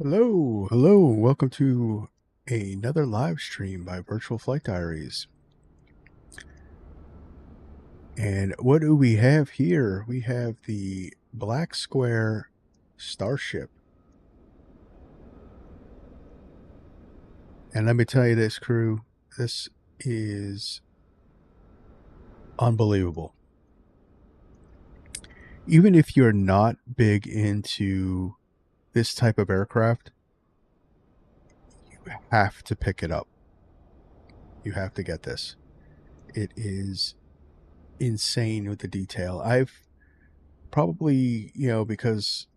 Hello, hello. Welcome to another live stream by Virtual Flight Diaries. And what do we have here? We have the Black Square Starship. And let me tell you this, crew, this is unbelievable. Even if you're not big into this type of aircraft, you have to pick it up. You have to get this. It is insane with the detail. I've probably, because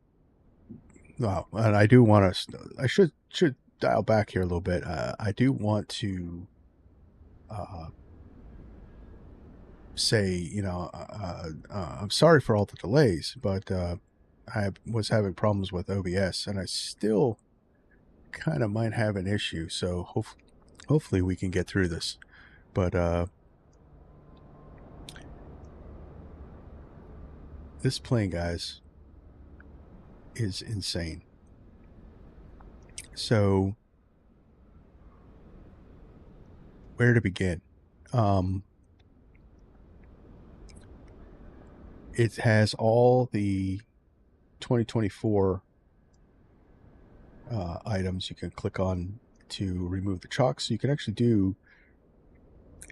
well, and I do want to. I should dial back here a little bit. I do want to uh, say, I'm sorry for all the delays, but I was having problems with OBS, and I still kind of might have an issue. So hopefully we can get through this. But this plane, guys, is insane. So where to begin? It has all the 2024 items you can click on to remove the chalk, so you can actually do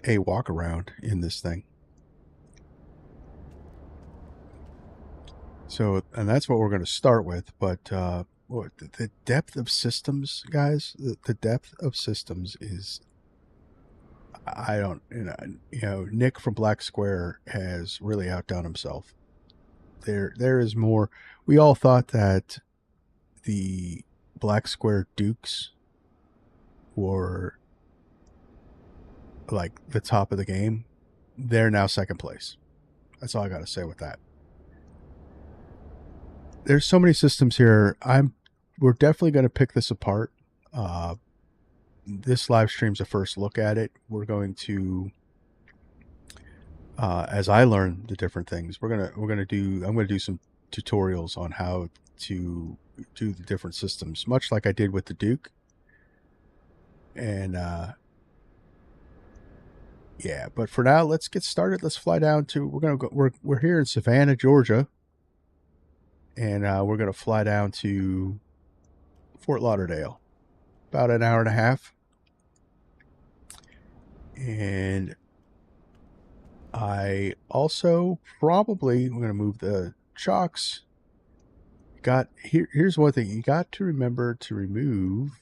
a walk around in this thing. So, and that's what we're going to start with. But the depth of systems, guys, the depth of systems is, I don't, Nick from Black Square has really outdone himself. There is more. We all thought that the Black Square Dukes were like the top of the game. They're now second place. That's all I got to say with that. There's so many systems here. We're definitely going to pick this apart. This live stream's a first look at it. We're going to, as I learn the different things, I'm going to do some tutorials on how to do the different systems, much like I did with the Duke. And yeah, but for now, let's get started. Let's fly down to. We're here in Savannah, Georgia, and we're going to fly down to Fort Lauderdale, about an hour and a half. And I also probably, I'm going to move the chocks. Here's one thing. You got to remember to remove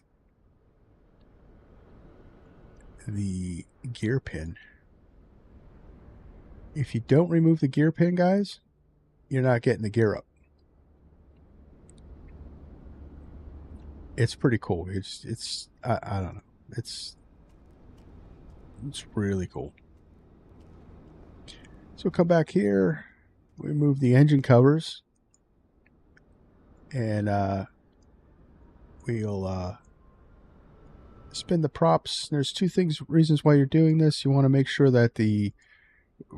the gear pin. If you don't remove the gear pin, guys, you're not getting the gear up. It's pretty cool. I don't know. It's really cool. So come back here. We move the engine covers, and we'll spin the props. There's two reasons why you're doing this. You want to make sure that the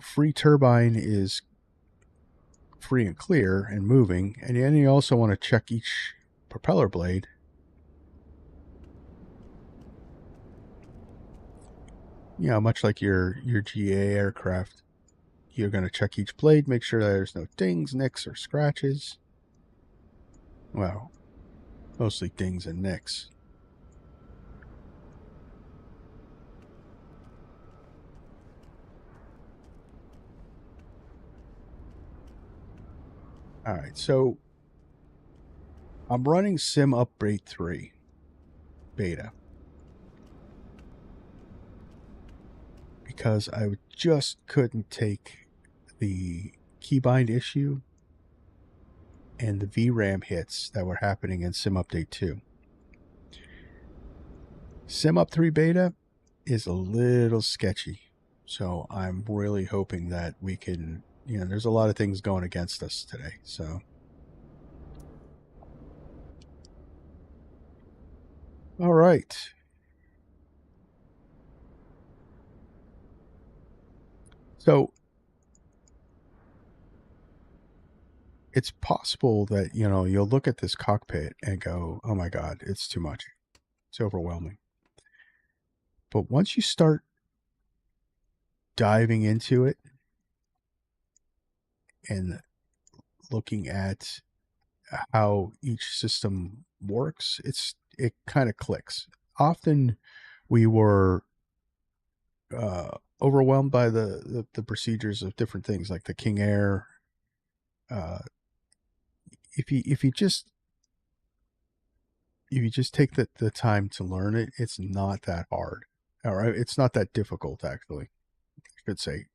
free turbine is free and clear and moving, and then you also want to check each propeller blade. Much like your GA aircraft, you're going to check each blade, make sure that there's no dings, nicks, or scratches. Well, mostly dings and nicks. All right, so I'm running Sim Upgrade 3 beta because I just couldn't take the keybind issue and the VRAM hits that were happening in Sim Update 2. Sim Up 3 beta is a little sketchy, so I'm really hoping that we can, there's a lot of things going against us today, so. All right. So it's possible that, you know, you'll look at this cockpit and go, oh my God, it's too much. It's overwhelming. But once you start diving into it and looking at how each system works, it kind of clicks. Often we were overwhelmed by the procedures of different things like the King Air. Uh, if you just take the time to learn it, it's not that hard. Or it's not that difficult, actually. I should say.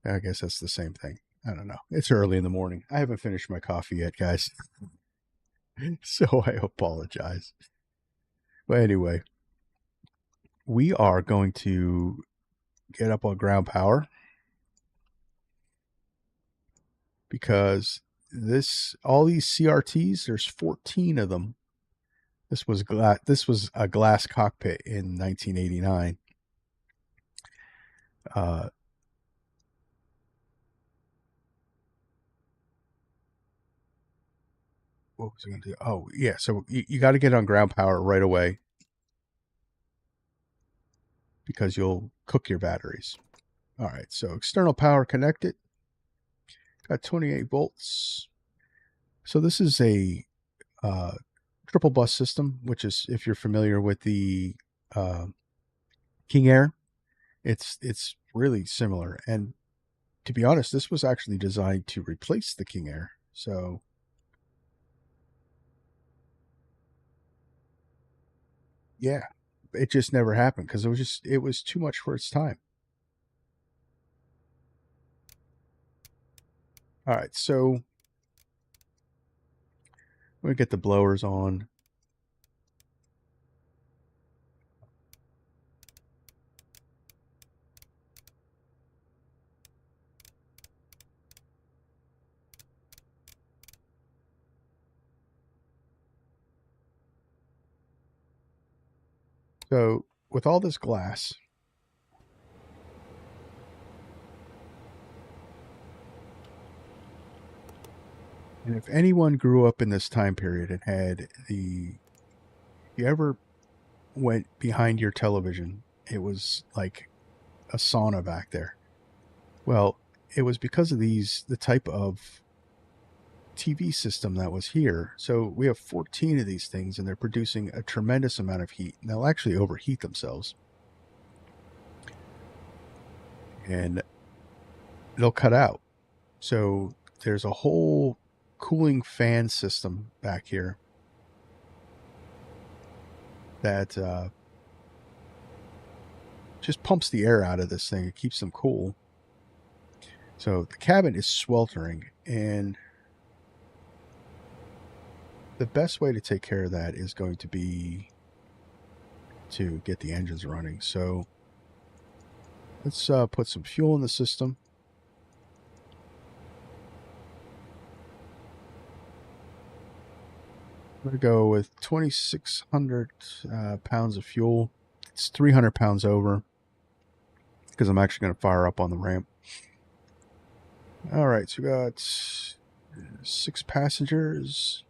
I guess that's the same thing. I don't know. It's early in the morning. I haven't finished my coffee yet, guys. So I apologize. But anyway, we are going to get up on ground power because all these CRTs, there's 14 of them. This was a glass cockpit in 1989. What was I going to do? Oh, yeah. So you got to get on ground power right away because you'll cook your batteries. All right. So external power connected. Got 28 volts. So this is a triple bus system, which is, if you're familiar with the King Air, it's really similar. And to be honest, this was actually designed to replace the King Air. So yeah, it just never happened because it was too much for its time. All right, so we get the blowers on. So with all this glass, and if anyone grew up in this time period and had you ever went behind your television, it was like a sauna back there. Well, it was because of the type of TV system that was here. So we have 14 of these things and they're producing a tremendous amount of heat. And they'll actually overheat themselves. And they'll cut out. So there's a whole cooling fan system back here that just pumps the air out of this thing. It keeps them cool. So the cabin is sweltering, and the best way to take care of that is going to be to get the engines running. So let's put some fuel in the system. I'm going to go with 2,600 pounds of fuel. It's 300 pounds over because I'm actually going to fire up on the ramp. All right, so we got 6 passengers.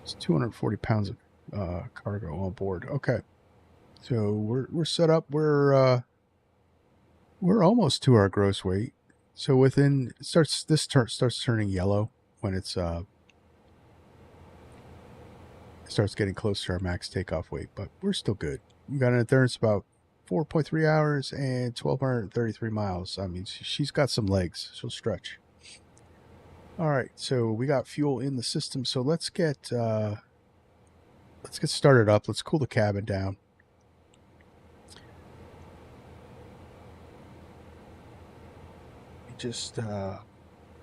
It's 240 pounds of cargo on board. Okay, so we're set up. We're almost to our gross weight. So within starts turning yellow when it starts getting close to our max takeoff weight, but we're still good. We got an endurance about 4.3 hours and 1,233 miles. I mean, she's got some legs. She'll stretch. All right, so we got fuel in the system. So let's get started up. Let's cool the cabin down. Just I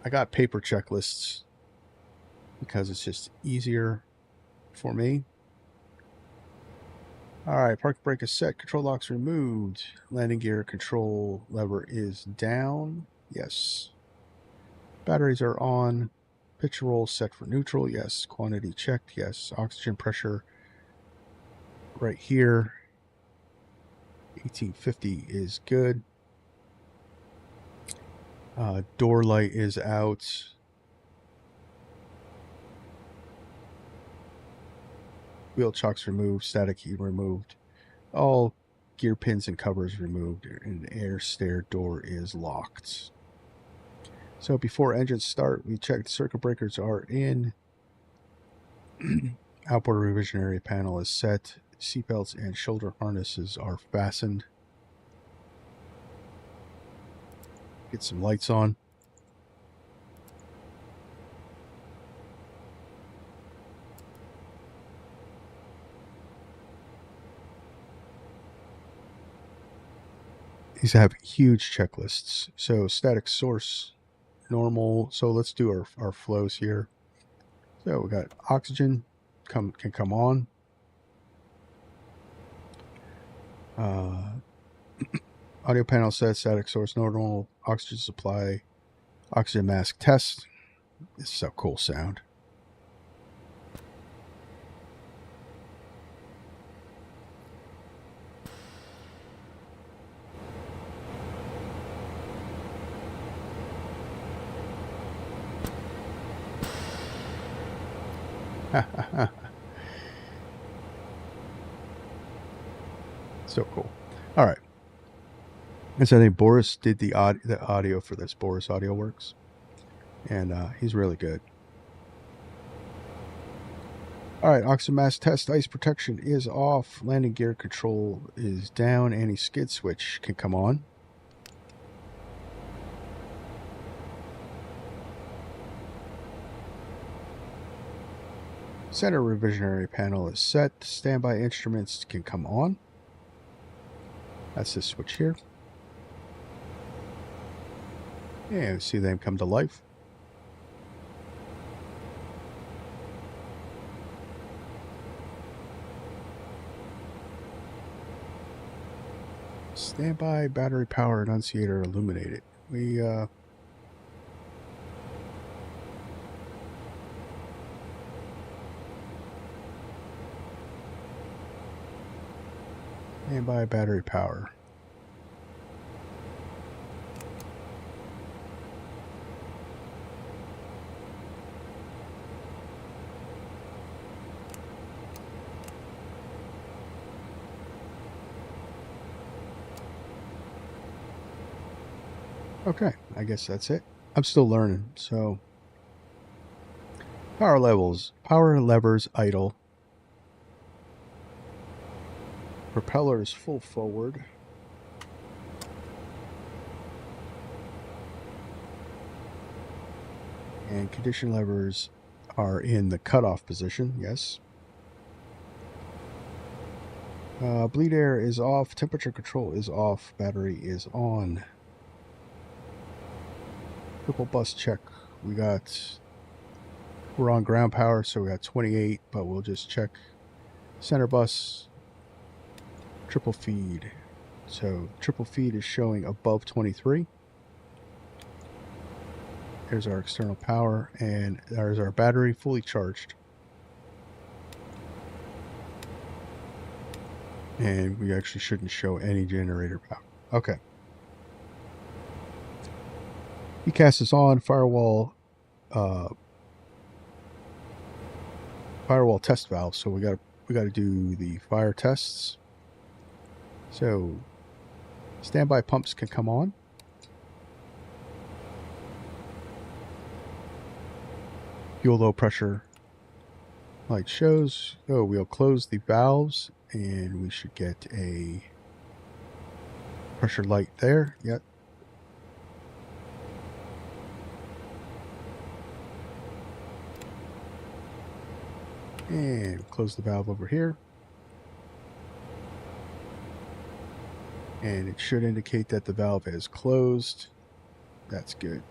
got paper checklists because it's just easier for me. All right, park brake is set. Control locks removed. Landing gear control lever is down. Yes. Batteries are on. Pitch roll set for neutral. Yes. Quantity checked. Yes. Oxygen pressure right here. 1850 is good. Door light is out. Wheel chocks removed. Static heat removed. All gear pins and covers removed. And air stair door is locked. So before engines start, we check the circuit breakers are in. Outboard revision area panel is set. Seatbelts and shoulder harnesses are fastened. Get some lights on. These have huge checklists. So static source, normal. So let's do our flows here. So we got oxygen can come on. Audio panel set, static source, normal, oxygen supply, oxygen mask test. This is so cool sound. So cool. All right. And so I think Boris did the audio for this. Boris Audio Works. And he's really good. All right, oxygen mask test. Ice protection is off. Landing gear control is down. Anti-skid switch can come on. Center revisionary panel is set. Standby instruments can come on. That's this switch here. And see them come to life. Standby battery power annunciator illuminated. We standby battery power. Okay, I guess that's it. I'm still learning, so power levels. Power levers idle. Propellers full forward. And condition levers are in the cutoff position, yes. Bleed air is off. Temperature control is off. Battery is on. Triple bus check. We're on ground power, so we got 28, but we'll just check center bus, triple feed. So triple feed is showing above 23. There's our external power, and there's our battery fully charged. And we actually shouldn't show any generator power. Okay. ECAS is on. Firewall test valve. So we got to do the fire tests. So standby pumps can come on. Fuel low pressure light shows. Oh, we'll close the valves and we should get a pressure light there. Yep. And close the valve over here. And it should indicate that the valve is closed. That's good.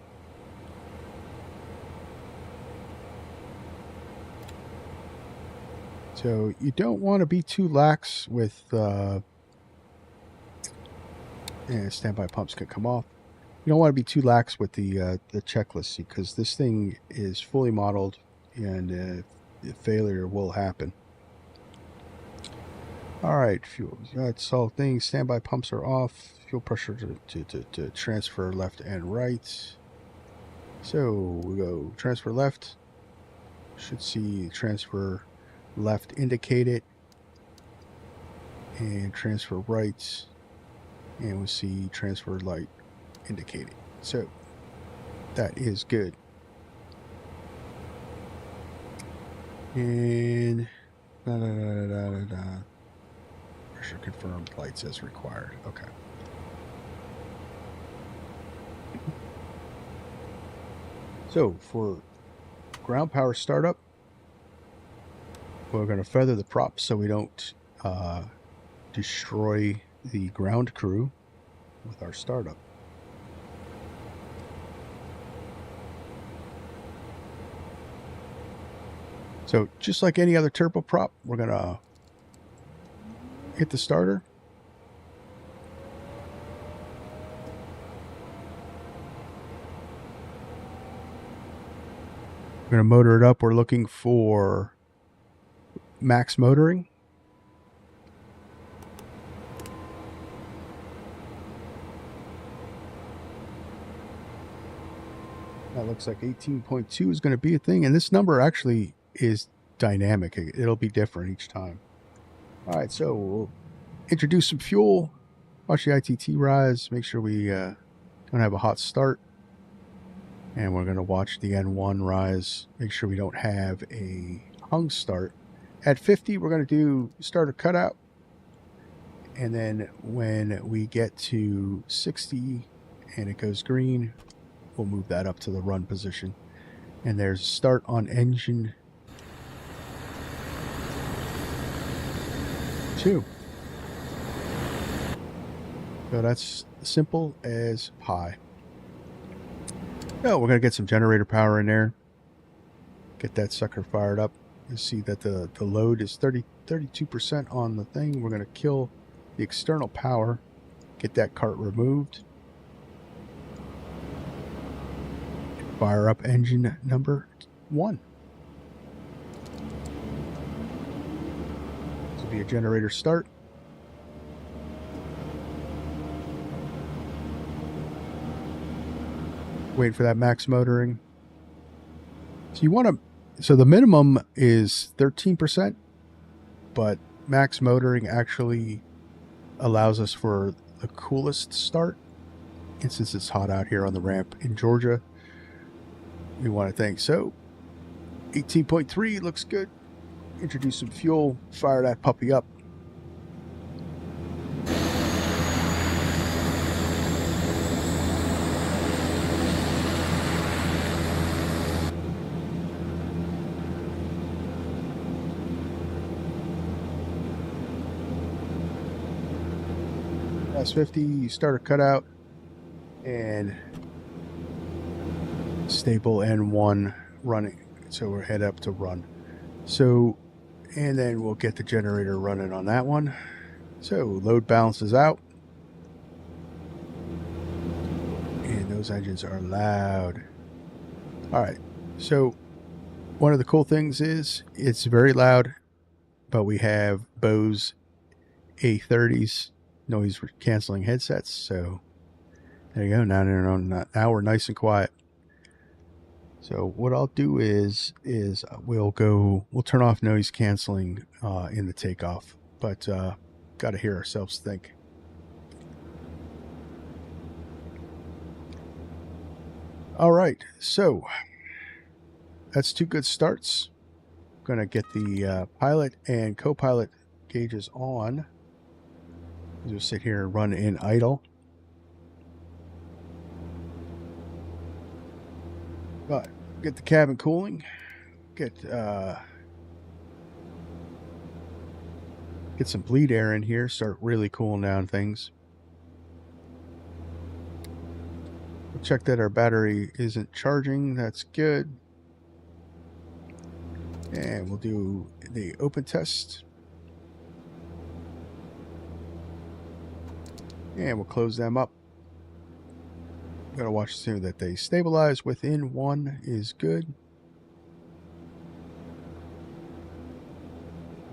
So you don't want to be too lax with and standby pumps can come off. You don't want to be too lax with the checklist because this thing is fully modeled and failure will happen. All right, fuel. That's all things. Standby pumps are off. Fuel pressure to transfer left and right. So we go transfer left. Should see transfer left indicated. And transfer right. And we'll see transfer light indicated. So that is good. And pressure confirmed, lights as required. Okay. So for ground power startup, we're going to feather the props so we don't destroy the ground crew with our startup. So just like any other turboprop, we're going to hit the starter. We're going to motor it up. We're looking for max motoring. That looks like 18.2 is going to be a thing. And this number actually is dynamic. It'll be different each time. All right, so we'll introduce some fuel. Watch the ITT rise. Make sure we don't have a hot start. And we're going to watch the N1 rise. Make sure we don't have a hung start. At 50, we're going to do starter cutout. And then when we get to 60 and it goes green, we'll move that up to the run position. And there's start on engine 2. So that's simple as pie. Oh, we're going to get some generator power in there. Get that sucker fired up. You see that the load is 32% on the thing. We're going to kill the external power. Get that cart removed. Fire up engine number 1. This will be a generator start. Wait for that max motoring. So you want to, so the minimum is 13%, but max motoring actually allows us for the coolest start. And since it's hot out here on the ramp in Georgia, we want to think. So 18.3 looks good. Introduce some fuel, fire that puppy up. S50 starter cutout and stable N1 running. So we're head up to run. So, and then we'll get the generator running on that one. So load balances out. And those engines are loud. All right. So one of the cool things is it's very loud, but we have Bose A30s noise canceling headsets. So there you go. Now we're nice and quiet. So what I'll do is we'll turn off noise canceling in the takeoff, but got to hear ourselves think. All right, so that's 2 good starts. Going to get the pilot and co-pilot gauges on. Just sit here and run in idle. But get the cabin cooling. Get some bleed air in here. Start really cooling down things. We'll check that our battery isn't charging. That's good. And we'll do the open test. And we'll close them up. Gotta watch to see that they stabilize within 1 is good.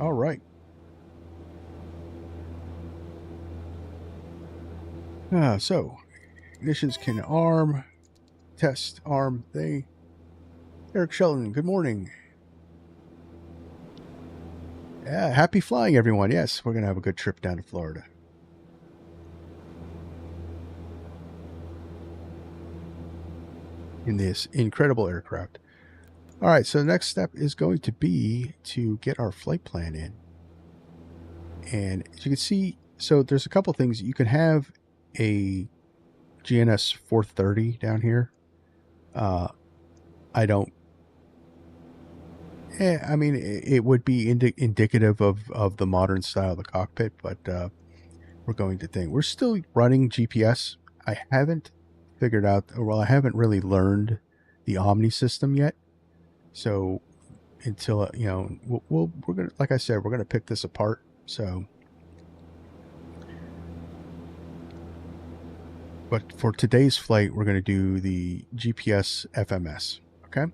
All right. So ignitions can arm, test, arm. Eric Sheldon, good morning. Yeah, happy flying, everyone. Yes, we're gonna have a good trip down to Florida. In this incredible aircraft. All right, so the next step is going to be to get our flight plan in. And as you can see, so there's a couple things. You can have a GNS 430 down here. I don't. I mean, it would be indicative of the modern style of the cockpit, but we're going to think. We're still running GPS. I haven't figured out, well, I haven't really learned the Omni system yet. So until, we're going to, like I said, we're going to pick this apart. So, but for today's flight, we're going to do the GPS FMS. Okay.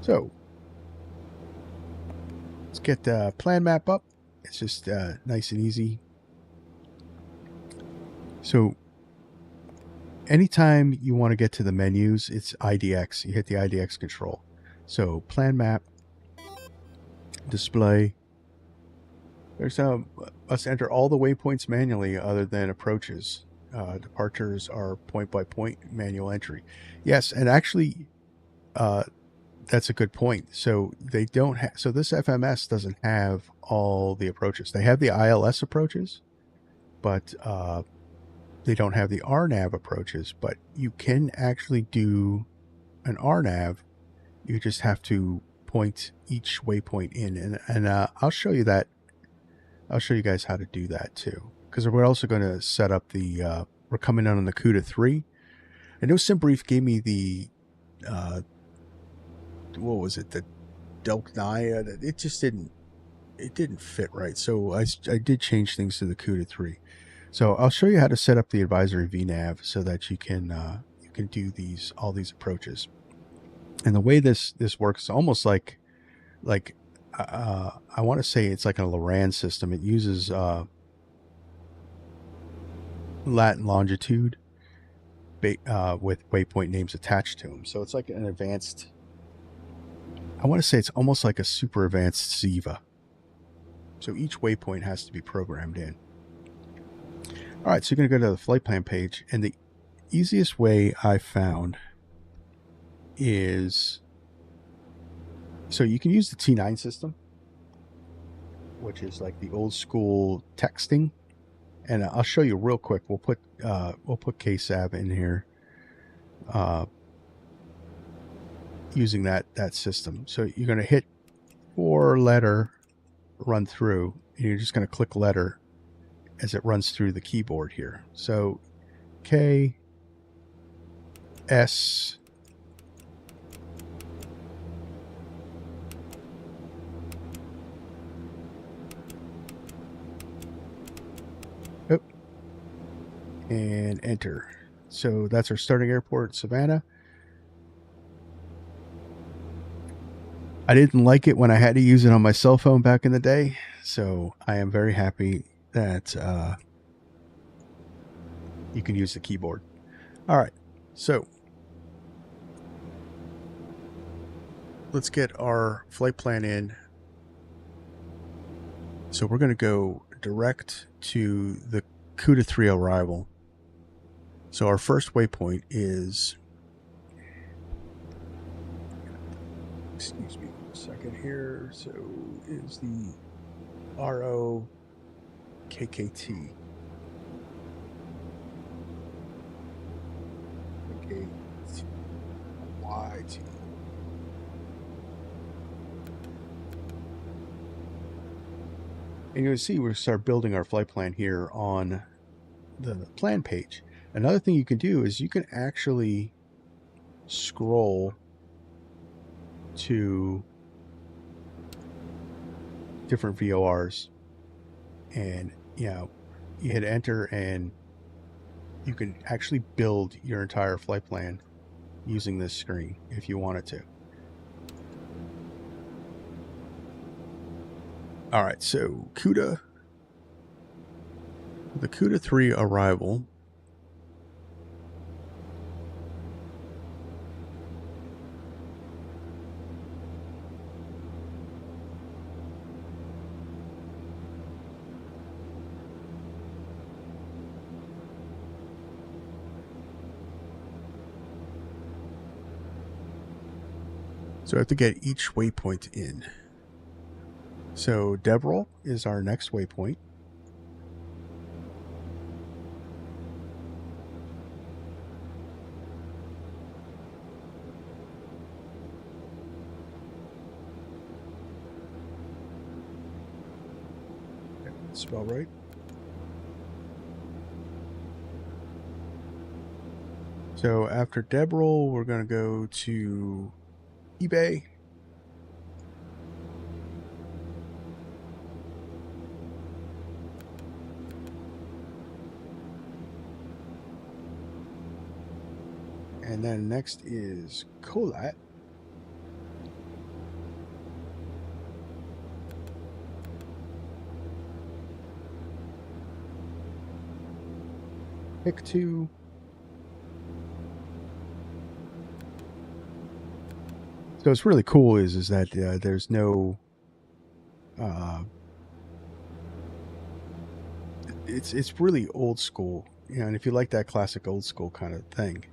So let's get the plan map up. It's just nice and easy. So anytime you want to get to the menus, it's IDX. You hit the IDX control. So plan map, display. There's us enter all the waypoints manually other than approaches. Departures are point-by-point manual entry. Yes, and actually, that's a good point. So they don't have. So this FMS doesn't have all the approaches. They have the ILS approaches, but they don't have the RNAV approaches. But you can actually do an RNAV. You just have to point each waypoint in, and I'll show you that. I'll show you guys how to do that too, because we're also going to set up the. We're coming on the CUDA 3. I know SimBrief gave me the. What was it? The Delk 9. It just didn't fit right. So I did change things to the CUDA 3. So I'll show you how to set up the advisory VNav so that you can do all these approaches. And the way this works is almost like I want to say it's like a Loran system. It uses lat and longitude with waypoint names attached to them. So it's like an advanced. I want to say it's almost like a super advanced Ziva. So each waypoint has to be programmed in. All right, so you're going to go to the flight plan page, and the easiest way I found is, so you can use the T9 system, which is like the old school texting, and I'll show you real quick. We'll put KSAV in here. Using that system. So you're going to hit 4-letter run through, and you're just going to click letter as it runs through the keyboard here. So K, S, and enter. So that's our starting airport, Savannah. I didn't like it when I had to use it on my cell phone back in the day, so I am very happy that you can use the keyboard. All right, so let's get our flight plan in. So we're going to go direct to the CUDA 3 arrival. So our first waypoint is, excuse me for a second here, so is the ROKKT. YT. And you'll see we start building our flight plan here on the plan page. Another thing you can do is you can actually scroll to different VORs, and you hit enter, and you can actually build your entire flight plan using this screen if you wanted to. All right, so CUDA, the CUDA 3 arrival. So I have to get each waypoint in. So Devrel is our next waypoint. Spell right. So after Devrel, we're going to go to eBay. And then next is Colat. Pick 2. So what's really cool is that there's no it's really old school, you know, and if you like that classic old school kind of thing,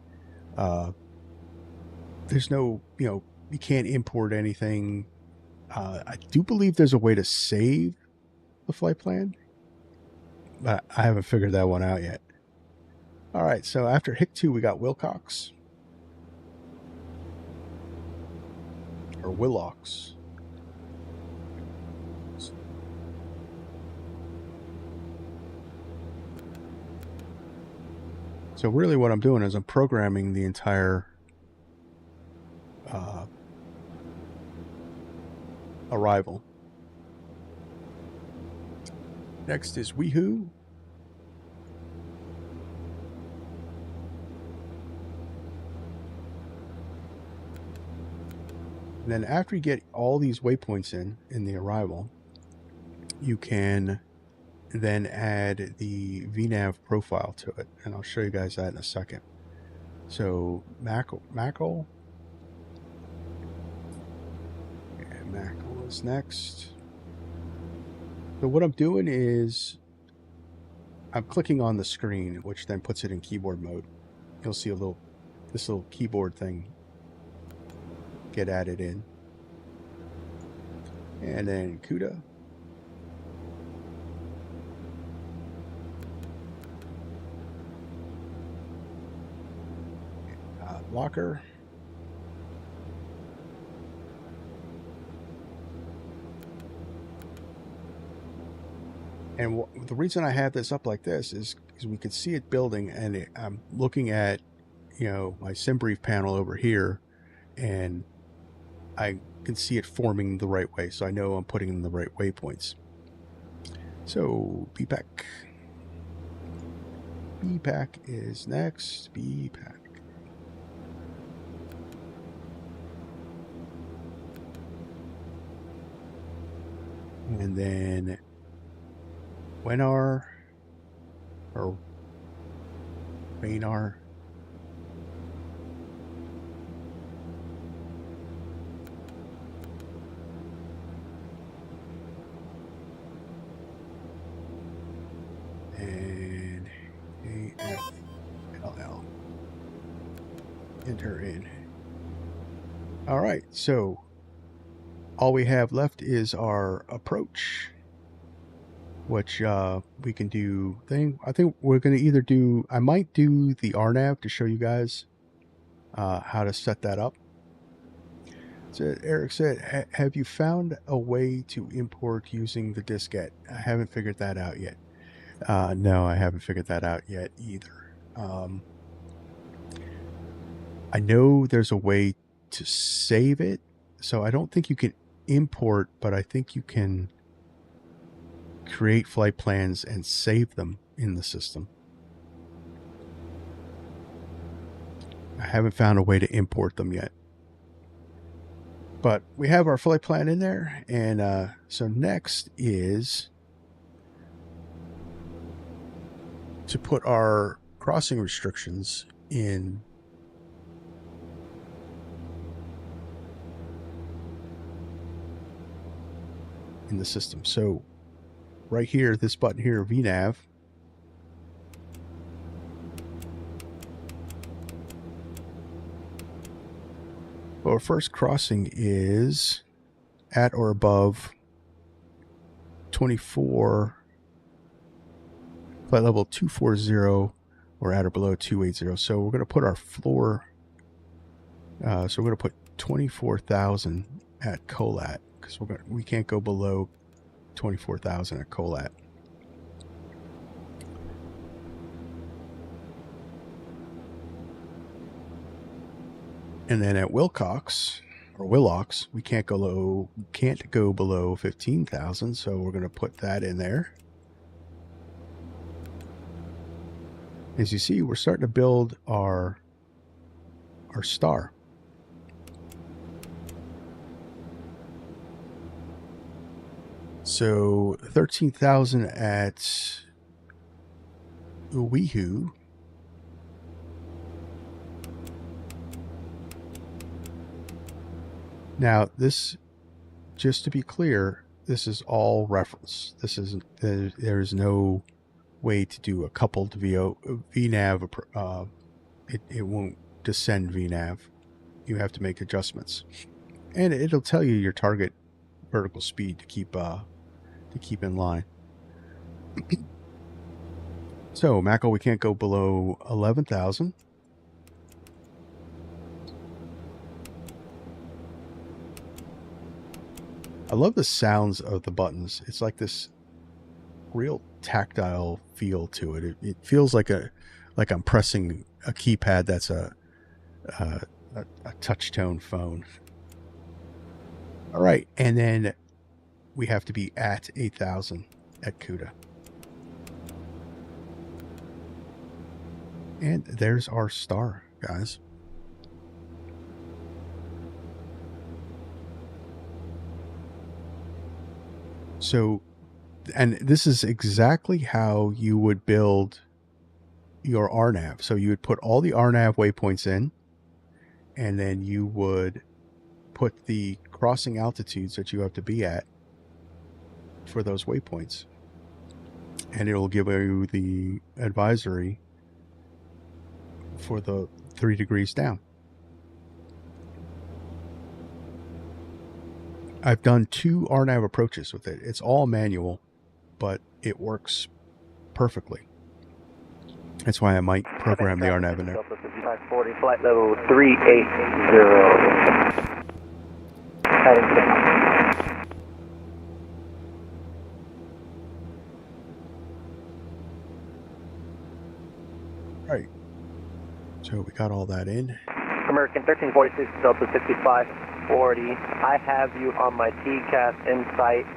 there's no, you know, you can't import anything. I do believe there's a way to save the flight plan, but I haven't figured that one out yet. All right, so after HIC 2, we got Wilcox. Or Willocks. So really what I'm doing is I'm programming the entire arrival. Next is Weehoo. And then after you get all these waypoints in the arrival, you can then add the VNav profile to it. And I'll show you guys that in a second. So Mackle is next. So what I'm doing is I'm clicking on the screen, which then puts it in keyboard mode. You'll see this little keyboard thing get added in. And then CUDA. Locker. And the reason I have this up like this is we could see it building, and I'm looking at, you know, my SimBrief panel over here, and I can see it forming the right way, so I know I'm putting in the right waypoints. So BPAC is next. BPAC. And then Wenar or Waynar. And AFLL. Enter in. All right, so all we have left is our approach, which we can do thing. I think we're going to either do, I might do the RNAV to show you guys how to set that up. So Eric said, have you found a way to import using the diskette? I haven't figured that out yet. No, I haven't figured that out yet either. I know there's a way to save it, so I don't think you can import, but I think you can create flight plans and save them in the system. I haven't found a way to import them yet. But we have our flight plan in there, and so next is to put our crossing restrictions in the system. So right here, this button here, VNav, well, our first crossing is at or above 24, flight level 240, or at or below 280. So we're going to put our floor, so we're going to put 24,000 at COLAT, because we can't go below 24,000 at COLAT. And then at Wilcox, we can't go below 15,000, so we're going to put that in there. As you see, we're starting to build our star. So 13,000 at Uwehu. Now, this, just to be clear, this is all reference. This isn't, there's no way to do a coupled VNav. It won't descend VNav. You have to make adjustments, and it'll tell you your target vertical speed to keep in line. So Mako, we can't go below 11,000. I love the sounds of the buttons. It's like this real tactile feel to it. It feels like I'm pressing a keypad that's a touch tone phone. All right, and then we have to be at 8,000 at CUDA. And there's our star, guys. So, and this is exactly how you would build your RNAV. So you would put all the RNAV waypoints in, and then you would put the crossing altitudes that you have to be at for those waypoints. And it will give you the advisory for the 3 degrees down. I've done 2 RNAV approaches with it. It's all manual, but it works perfectly. That's why I might program the RNAV in there. 5540, flight level 380. Heading to. Right. So we got all that in. American 1346, Delta 5540. I have you on my TCAS in sight,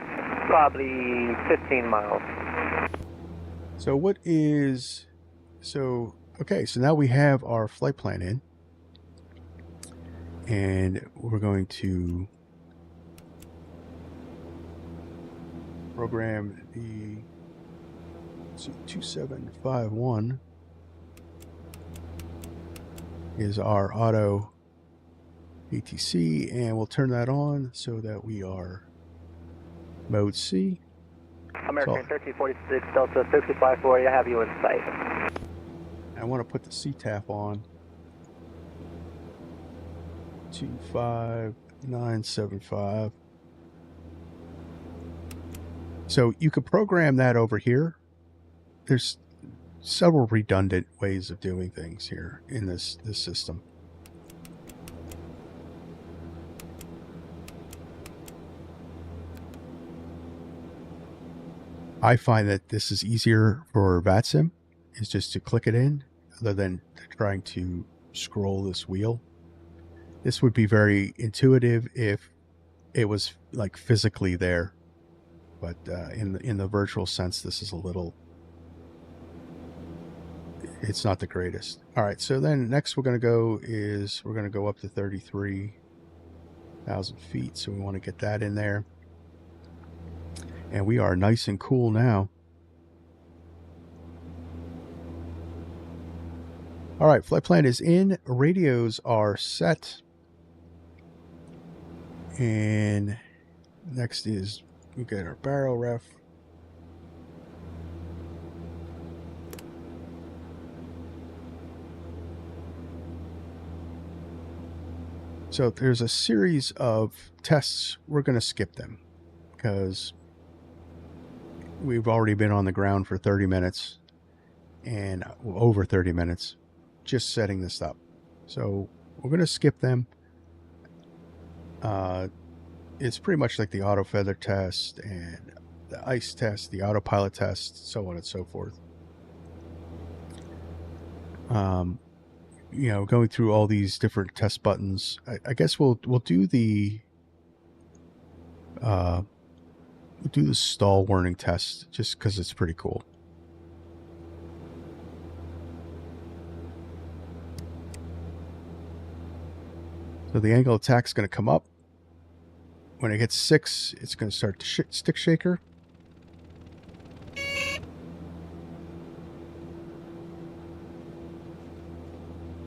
probably 15 miles. So what is, okay, so now we have our flight plan in, and we're going to program the 2751 is our auto ATC, and we'll turn that on so that we are mode C. American 1346, Delta 5540, I have you in sight. I want to put the CTAF on 25975. So you could program that over here. There's several redundant ways of doing things here in this system. I find that this is easier for VATSIM, is just to click it in, other than trying to scroll this wheel. This would be very intuitive if it was like physically there, but in the virtual sense, this is a little, it's not the greatest. All right, so then next we're going to go up to 33,000 feet. So we want to get that in there. And we are nice and cool now. All right, flight plan is in. Radios are set. And next is we get our barrel ref. So there's a series of tests. We're going to skip them because we've already been on the ground for 30 minutes and over 30 minutes just setting this up. So we're going to skip them. It's pretty much like the auto feather test and the ice test, the autopilot test, so on and so forth. You know, going through all these different test buttons. I guess we'll do the stall warning test just because it's pretty cool. So the angle of attack is going to come up. When it hits 6, it's going to start the stick shaker.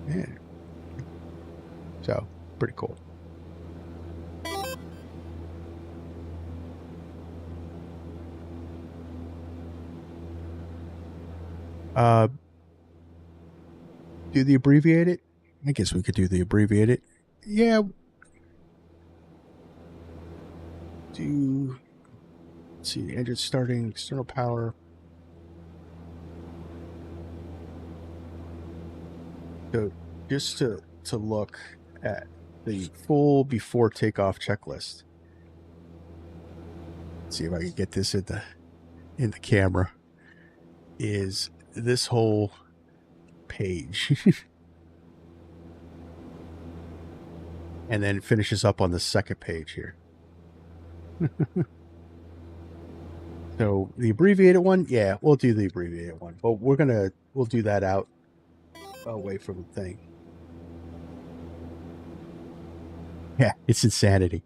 Yeah. So, pretty cool. Do the abbreviated? I guess we could do the abbreviated. Yeah. Let's see, engine starting, external power. So just to look at the full before takeoff checklist. Let's see if I can get this in the camera. Is this whole page. And then finishes up on the second page here. So the abbreviated one, yeah, we'll do the abbreviated one, but we'll do that out away from the thing. Yeah, it's insanity.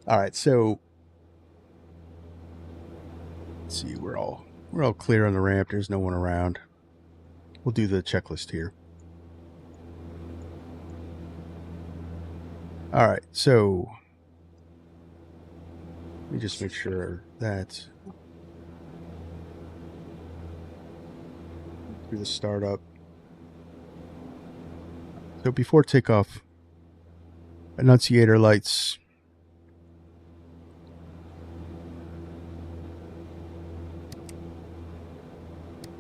All right, so let's see, we're all clear on the ramp. There's no one around. We'll do the checklist here. All right, so let me just make sure that do the startup. So before takeoff, annunciator lights.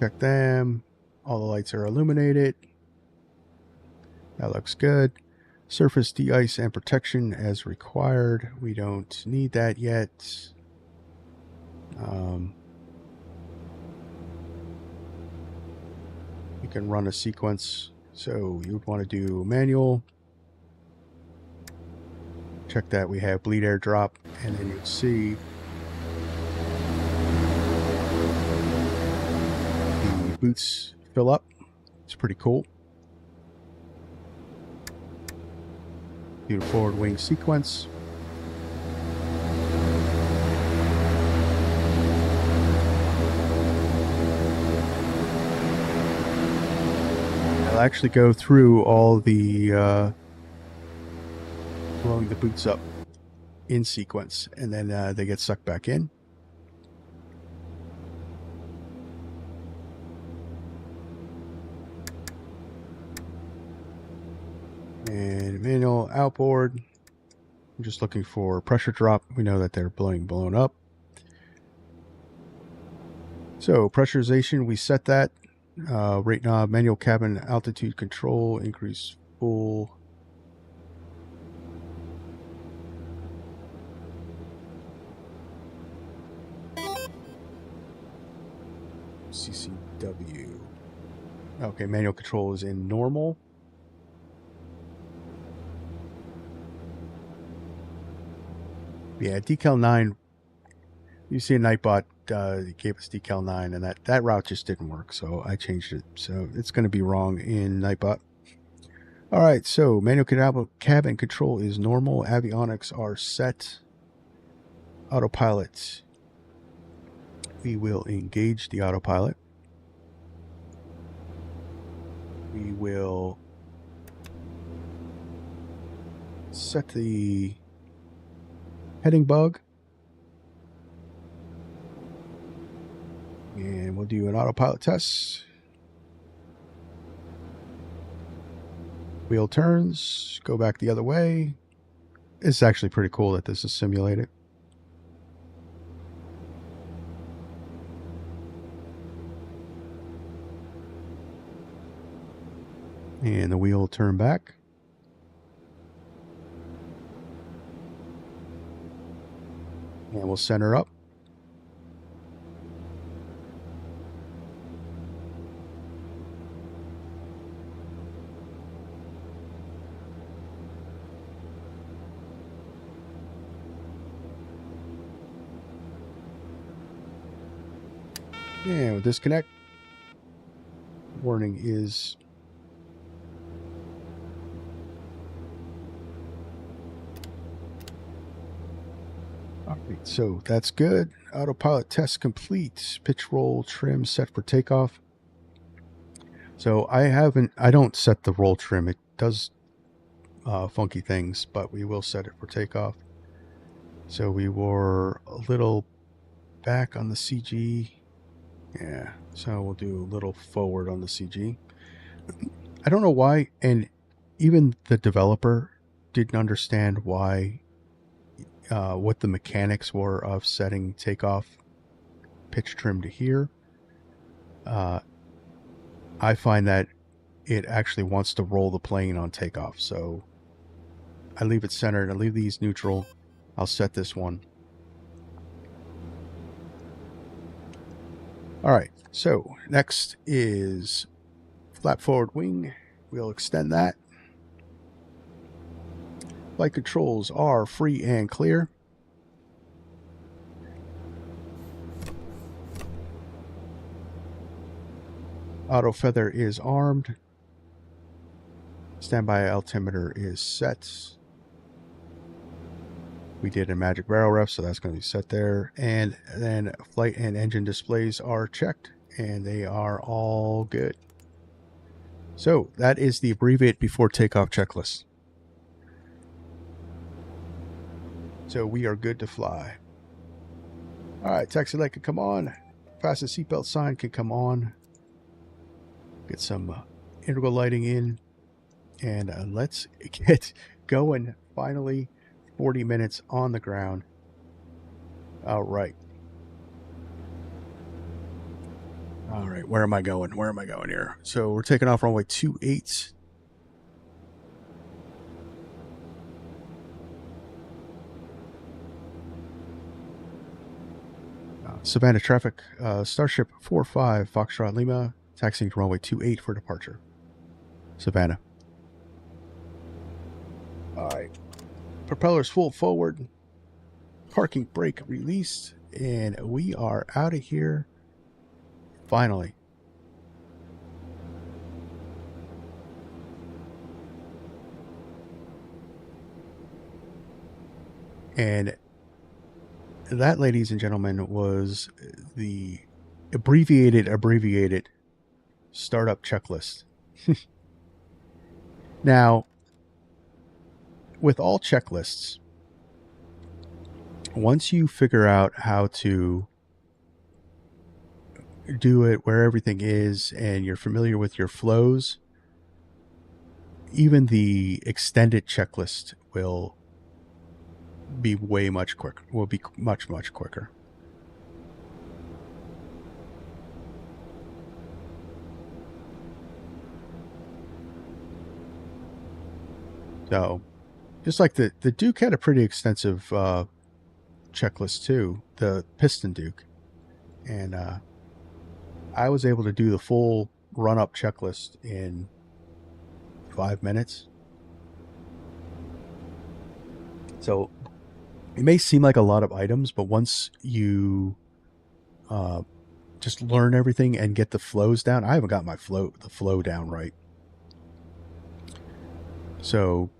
Check them. All the lights are illuminated. That looks good. Surface de-ice and protection as required. We don't need that yet. You can run a sequence. So you would want to do manual. Check that we have bleed air drop, and then you'll see the boots fill up. It's pretty cool. Do the forward wing sequence. I'll actually go through all the blowing the boots up in sequence, and then they get sucked back in. And manual outboard. I'm just looking for pressure drop. We know that they're blown up. So pressurization, we set that. Rate knob, manual cabin altitude control, increase full. CCW. Okay, manual control is in normal. Yeah, decal 9. You see a Nightbot it gave us decal 9, and that route just didn't work, so I changed it. So it's going to be wrong in Nightbot. All right, so manual cabin control is normal. Avionics are set. Autopilot. We will engage the autopilot. We will set the heading bug. And we'll do an autopilot test. Wheel turns, go back the other way. It's actually pretty cool that this is simulated. And the wheel will turn back. And we'll center up. And we'll disconnect. Warning is all right, so that's good. Autopilot test complete. Pitch roll trim set for takeoff. So I don't set the roll trim. It does funky things, but we will set it for takeoff. So we were a little back on the CG. Yeah, so we'll do a little forward on the CG. I don't know why, and even the developer didn't understand why, what the mechanics were of setting takeoff pitch trim to here. I find that it actually wants to roll the plane on takeoff, so I leave it centered. I leave these neutral. I'll set this one. All right, so next is flap forward wing. We'll extend that. Flight controls are free and clear. Auto feather is armed. Standby altimeter is set. We did a magic barrel ref, so that's going to be set there. And then flight and engine displays are checked, and they are all good. So that is the abbreviate before takeoff checklist. So we are good to fly. All right, taxi light can come on. Fasten seatbelt sign can come on. Get some integral lighting in. And let's get going. Finally, 40 minutes on the ground. All right. All right, where am I going? Where am I going here? So we're taking off runway 28. Savannah traffic, Starship 45, Foxtrot Lima, taxiing to runway 28 for departure. Savannah. All right. Propellers full forward. Parking brake released. And we are out of here. Finally. And that, ladies and gentlemen, was the abbreviated startup checklist. Now, with all checklists, once you figure out how to do it, where everything is, and you're familiar with your flows, even the extended checklist will be much quicker. So, just like the Duke had a pretty extensive checklist too, the Piston Duke, and I was able to do the full run-up checklist in 5 minutes. So it may seem like a lot of items, but once you just learn everything and get the flows down. I haven't got the flow down right. So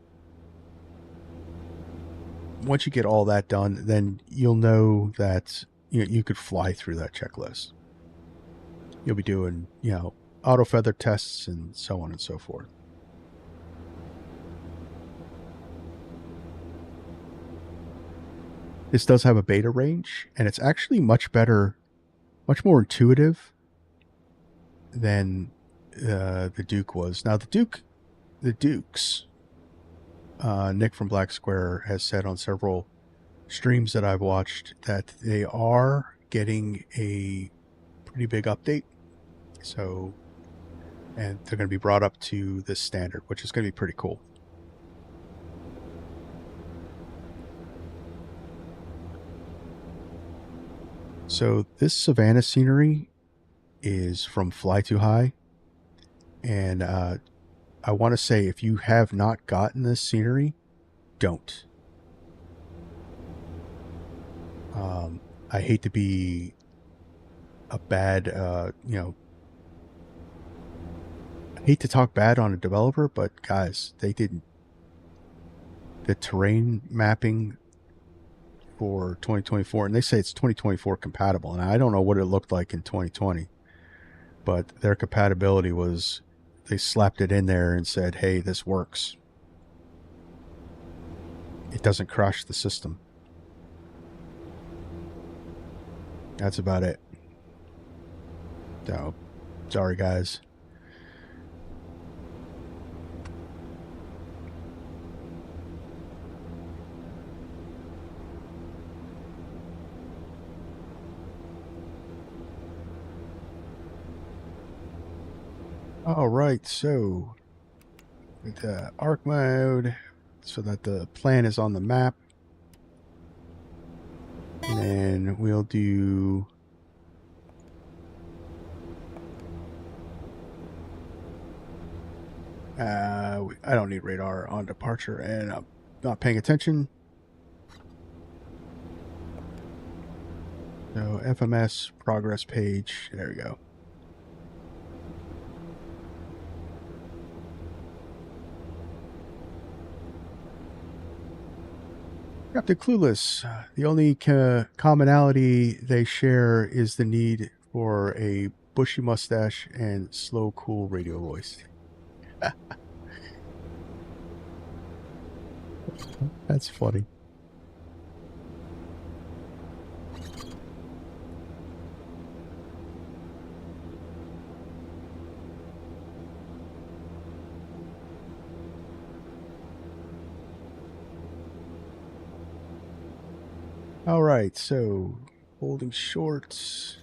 once you get all that done, then you'll know that you could fly through that checklist. You'll be doing, auto feather tests and so on and so forth. This does have a beta range, and it's actually much better, much more intuitive than the Duke was. Now the Dukes, Nick from Black Square has said on several streams that I've watched that they are getting a pretty big update. So, and they're going to be brought up to this standard, which is going to be pretty cool. So this Savannah scenery is from Fly Too High. And I want to say, if you have not gotten this scenery, don't. I hate to be a bad, I hate to talk bad on a developer, but guys, they didn't. The terrain mapping for 2024, and they say it's 2024 compatible, and I don't know what it looked like in 2020, but their compatibility was, they slapped it in there and said, hey, this works. It doesn't crash the system. That's about it. So, sorry guys. All right, so with arc mode, so that the plan is on the map. And then we'll do I don't need radar on departure, and I'm not paying attention. So FMS progress page, there we go. Captain Clueless, the only commonality they share is the need for a bushy mustache and slow, cool radio voice. That's funny. All right, so holding short.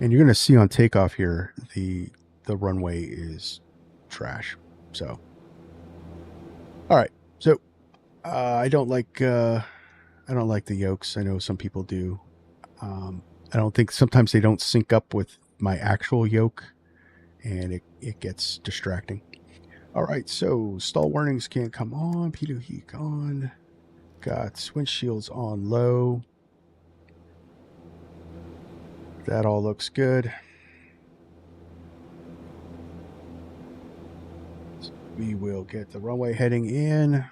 And you're going to see on takeoff here, the runway is trash. So, all right. So, I don't like the yokes. I know some people do. I don't think, sometimes they don't sync up with my actual yoke, and it gets distracting. All right, so stall warnings can't come on. P2 heat on. Got windshields on low. That all looks good. So we will get the runway heading in.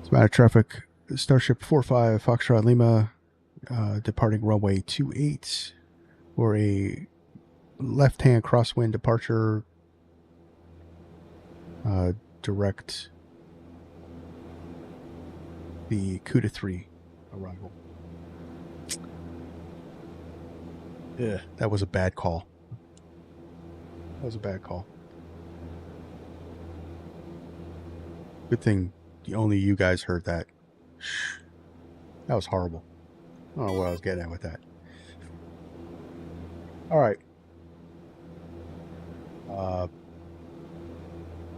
As a matter of traffic, Starship 45 Foxtrot Lima, departing runway 28 for a left-hand crosswind departure, direct the CUDA 3 arrival. Yeah, that was a bad call. That was a bad call. Good thing only you guys heard that. That was horrible. I don't know what I was getting at with that. All right.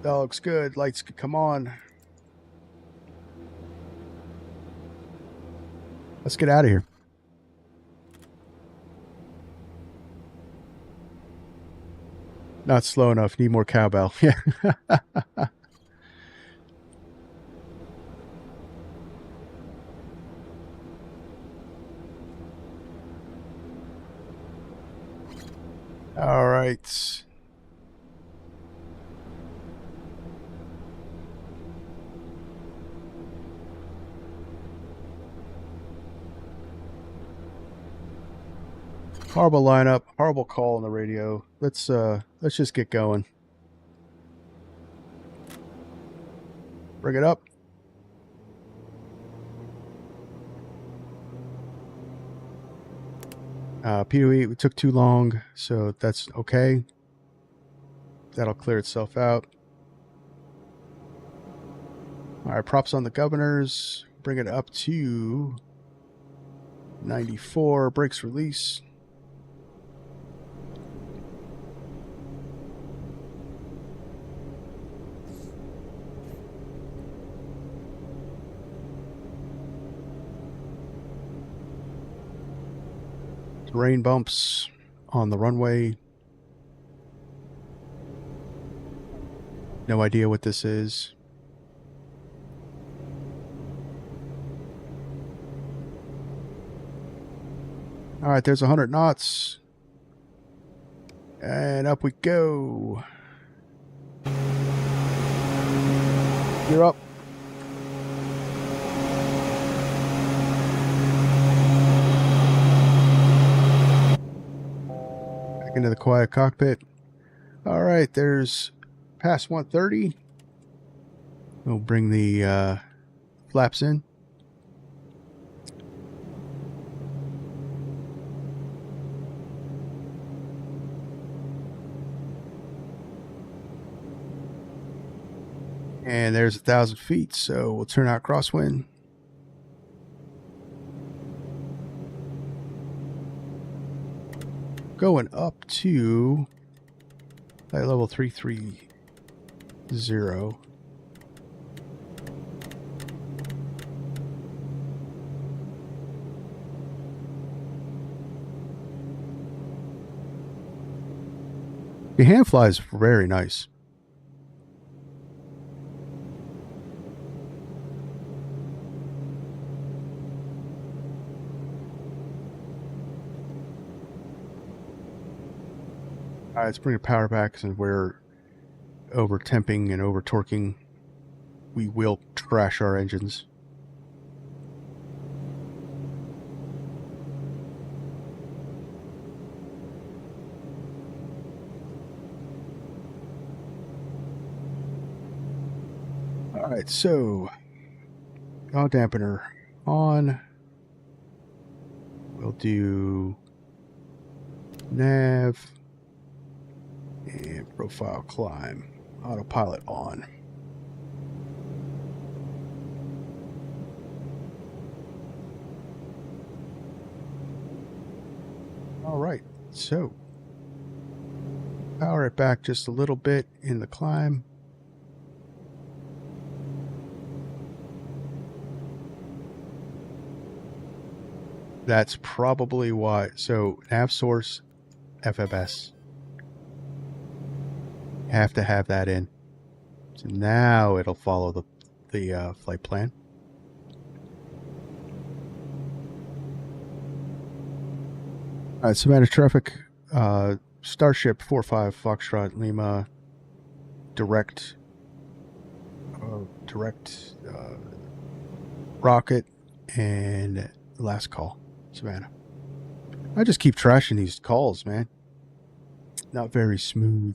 That looks good. Lights could come on. Let's get out of here. Not slow enough. Need more cowbell. Yeah. All right. Horrible lineup. Horrible call on the radio. Let's just get going. Bring it up. P2E, it took too long, so that's okay. That'll clear itself out. All right, props on the governors. Bring it up to 94. Brakes release. Terrain bumps on the runway. No idea what this is. All right, there's 100 knots. And up we go. You're up. Back into the quiet cockpit. All right, there's past 130. We'll bring the flaps in. And there's 1,000 feet, so we'll turn out crosswind. Going up to flight level 330. The hand fly is very nice. All right, let's bring the power back since we're over temping and over torquing. We will trash our engines. All right, so yaw dampener on. We'll do nav and profile climb. Autopilot on. All right, so power it back just a little bit in the climb. That's probably why. So nav source, FMS. Have to have that in. So now it'll follow the flight plan. All right, Savannah traffic, Starship 45 Foxtrot Lima, direct rocket, and last call, Savannah. I just keep trashing these calls, man. Not very smooth.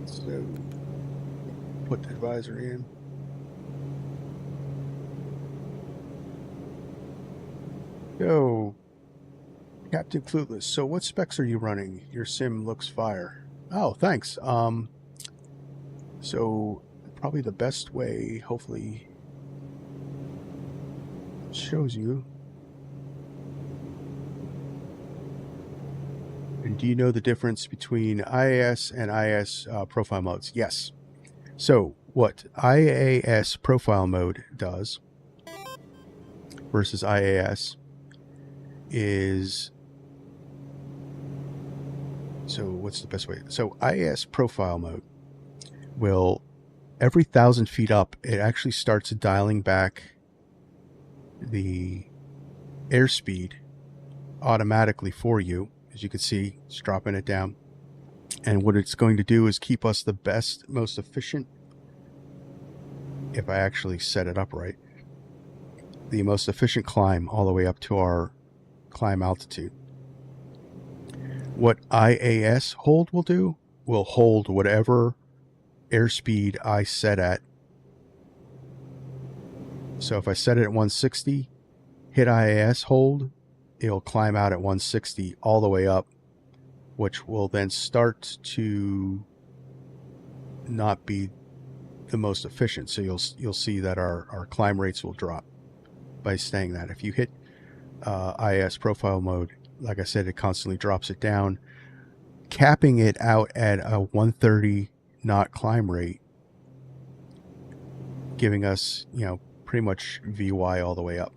So, put the advisor in. Yo, Captain Clueless. So what specs are you running? Your sim looks fire. Oh, thanks. So probably the best way, hopefully, shows you. And do you know the difference between IAS and IAS profile modes? Yes. So what IAS profile mode does versus IAS is, so what's the best way? So IAS profile mode will, every 1,000 feet up, it actually starts dialing back the airspeed automatically for you. As you can see, it's dropping it down. And what it's going to do is keep us the best, most efficient, if I actually set it up right, the most efficient climb all the way up to our climb altitude. What IAS hold will do, will hold whatever airspeed I set at. So if I set it at 160, hit IAS hold, it'll climb out at 160 all the way up, which will then start to not be the most efficient. So you'll see that our climb rates will drop by staying that. If you hit IAS profile mode, like I said, it constantly drops it down, capping it out at a 130 knot climb rate, giving us, you know, pretty much VY all the way up.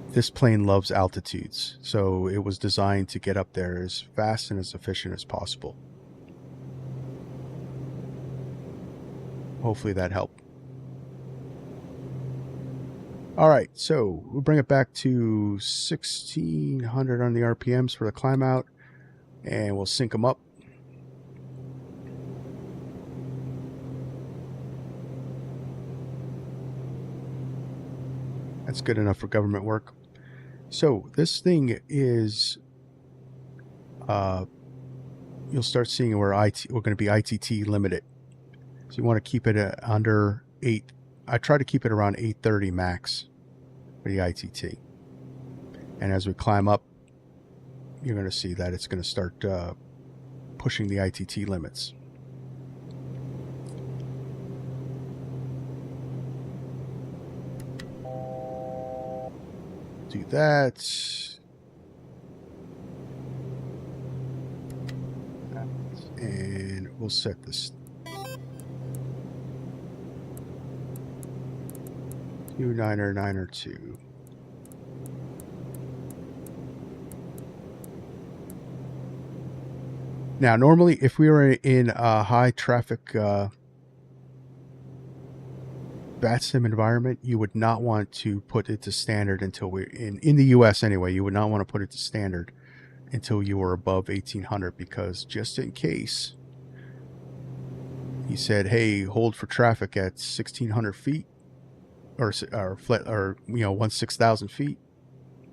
This plane loves altitudes, so it was designed to get up there as fast and as efficient as possible. Hopefully that helped. All right, so we'll bring it back to 1600 on the RPMs for the climb out, and we'll sync them up. That's good enough for government work. So this thing is, you'll start seeing where we're going to be ITT limited. So you want to keep it at under 8. I try to keep it around 830 max for the ITT. And as we climb up, you're going to see that it's going to start pushing the ITT limits. Do that. And we'll set this 29902. Now, normally, if we were in a high traffic VATSIM environment, you would not want to put it to standard until we're in the US anyway. You would not want to put it to standard until you were above 1800, because just in case he said, hey, hold for traffic at 1600 feet or flat, or, you know, 16,000 feet.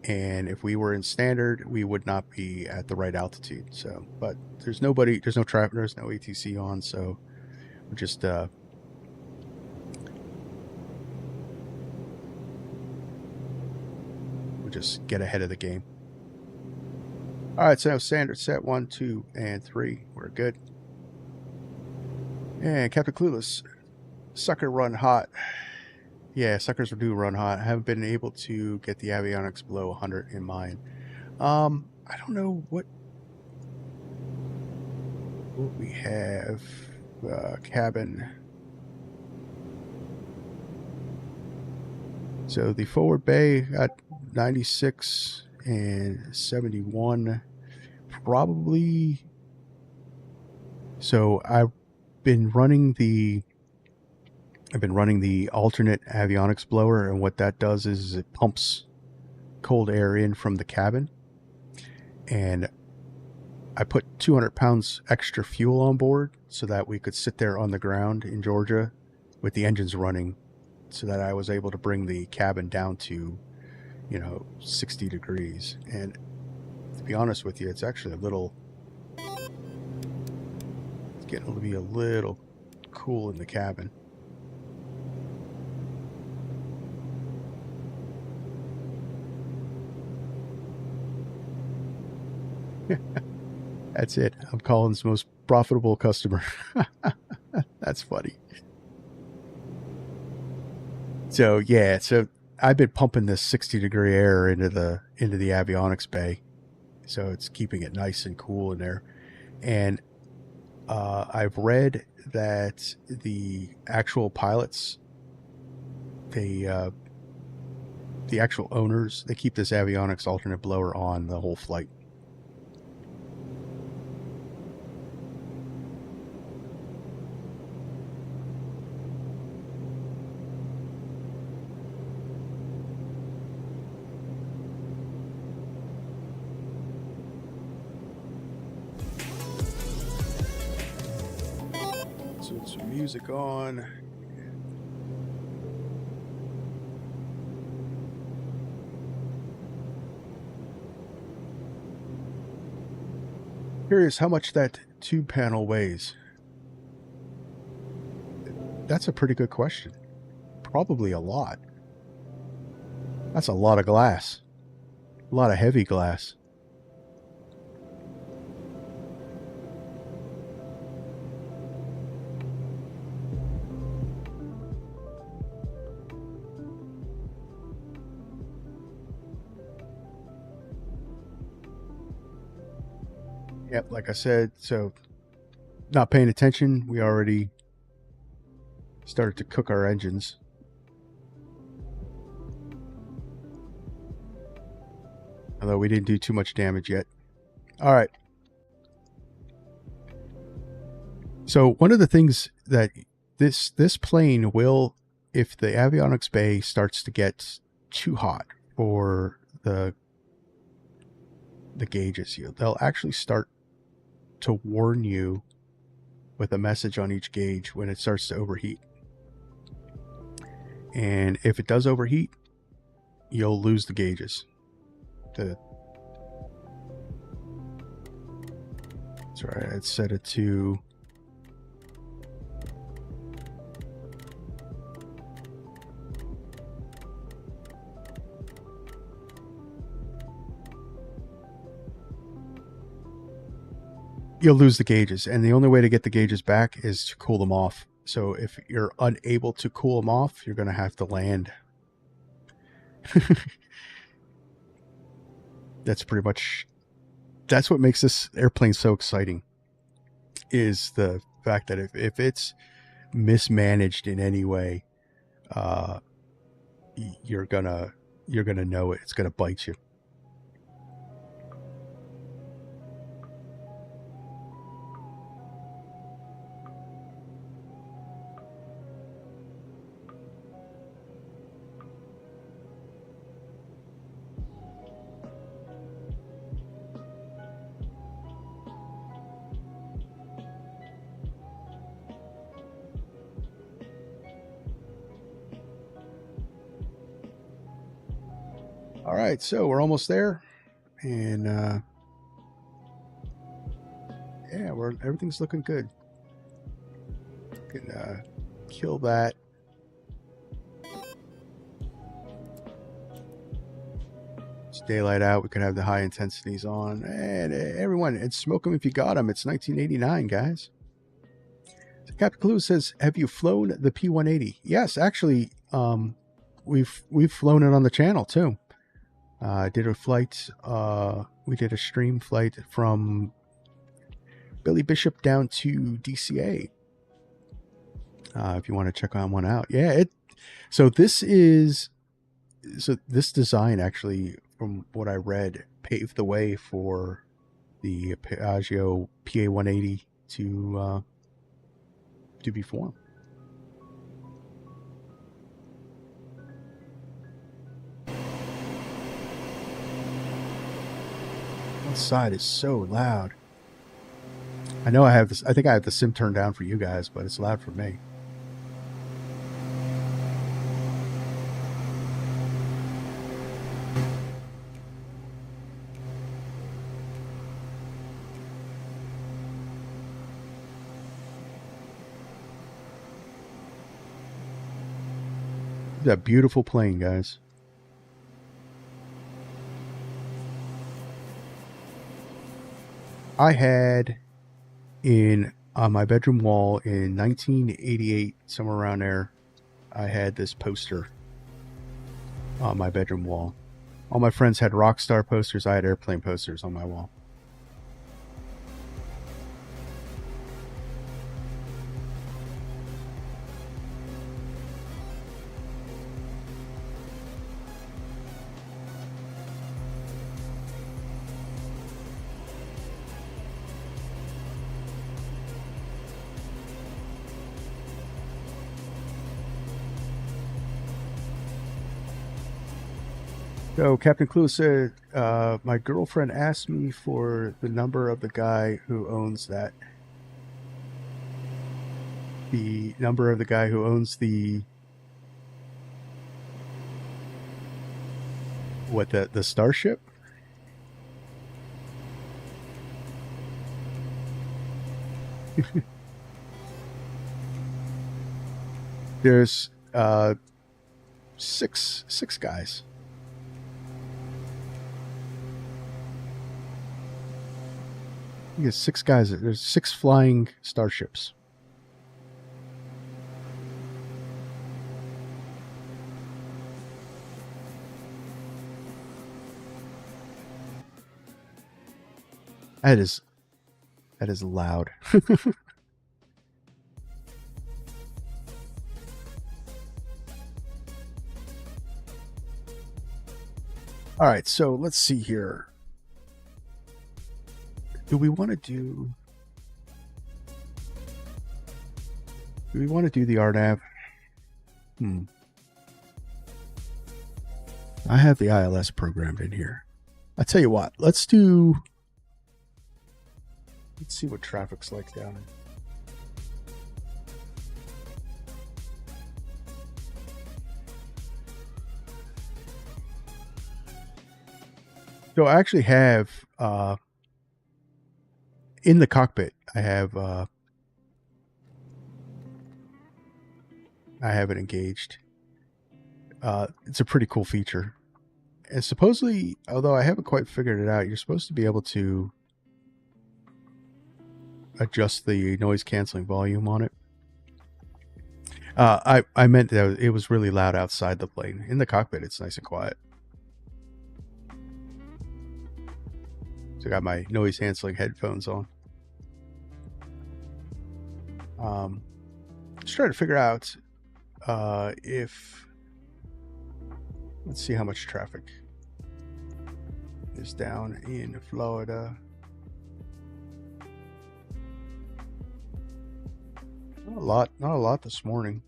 And if we were in standard, we would not be at the right altitude. So, but there's no traffic, there's no ATC on. So we're just, just get ahead of the game. All right, so standard set 1, 2, and 3. We're good. And Captain Clueless, sucker run hot. Yeah, suckers do run hot. I haven't been able to get the avionics below 100 in mine. I don't know what we have. Cabin. So the forward bay got 96 and 71, probably. So I've been running the alternate avionics blower, and what that does is it pumps cold air in from the cabin. And I put 200 pounds extra fuel on board so that we could sit there on the ground in Georgia with the engines running, so that I was able to bring the cabin down to, 60 degrees. And to be honest with you, it's actually it's getting to be a little cool in the cabin. That's it. I'm Colin's most profitable customer. That's funny. So yeah, so I've been pumping this 60-degree air into the avionics bay, so it's keeping it nice and cool in there. And I've read that the actual pilots, they the actual owners, they keep this avionics alternate blower on the whole flight. So some music on. Curious how much that tube panel weighs. That's a pretty good question. Probably a lot. That's a lot of glass. A lot of heavy glass. Yep, like I said, so not paying attention, we already started to cook our engines. Although we didn't do too much damage yet. All right. So one of the things that this plane will, if the avionics bay starts to get too hot for the gauges, they'll actually start to warn you with a message on each gauge when it starts to overheat. And if it does overheat, you'll lose the gauges. That's right, I'd set it to you'll lose the gauges, and the only way to get the gauges back is to cool them off. So if you're unable to cool them off, you're going to have to land. That's pretty much, that's what makes this airplane so exciting, is the fact that if it's mismanaged in any way, you're gonna know it. It's gonna bite you. All right, so we're almost there, and yeah, everything's looking good. Can kill that. It's daylight out. We can have the high intensities on, and everyone, and smoke them if you got them. It's 1989, guys. So Captain Clue says, "Have you flown the P-180?" Yes, actually, we've flown it on the channel too. Did a flight, we did a stream flight from Billy Bishop down to DCA. If you want to check on one out. Yeah, so this design actually, from what I read, paved the way for the Piaggio PA-180 to be formed. Outside is so loud. I know I have this. I think I have the sim turned down for you guys, but it's loud for me. That beautiful plane, guys. I had on my bedroom wall in 1988, somewhere around there, I had this poster on my bedroom wall. All my friends had rock star posters. I had airplane posters on my wall. So Captain Clue said, my girlfriend asked me for the number of the guy who owns that. The number of the guy who owns the the Starship? There's six guys. There's six guys. There's six flying starships. That is loud. All right, so let's see here. Do we want to do the RNAV? I have the ILS programmed in here. I tell you what, let's see what traffic's like down in. So I actually have in the cockpit, I have it engaged. It's a pretty cool feature. And supposedly, although I haven't quite figured it out, you're supposed to be able to adjust the noise canceling volume on it. I meant that it was really loud outside the plane. In the cockpit, it's nice and quiet. So I got my noise canceling headphones on. Just trying to figure out if, let's see how much traffic is down in Florida. Not a lot this morning.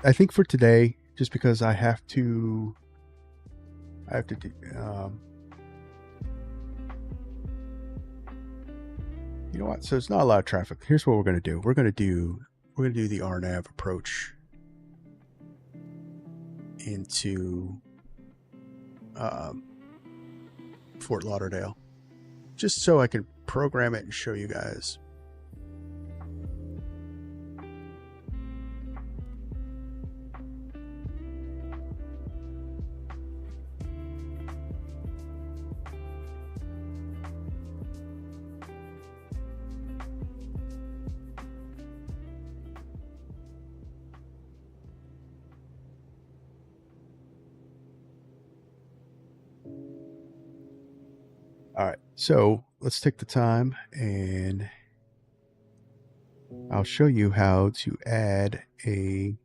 I think for today, just because I have to do, you know what? So it's not a lot of traffic. Here's what we're going to do. We're going to do the RNAV approach into Fort Lauderdale, just so I can program it and show you guys. All right, so let's take the time and I'll show you how to add a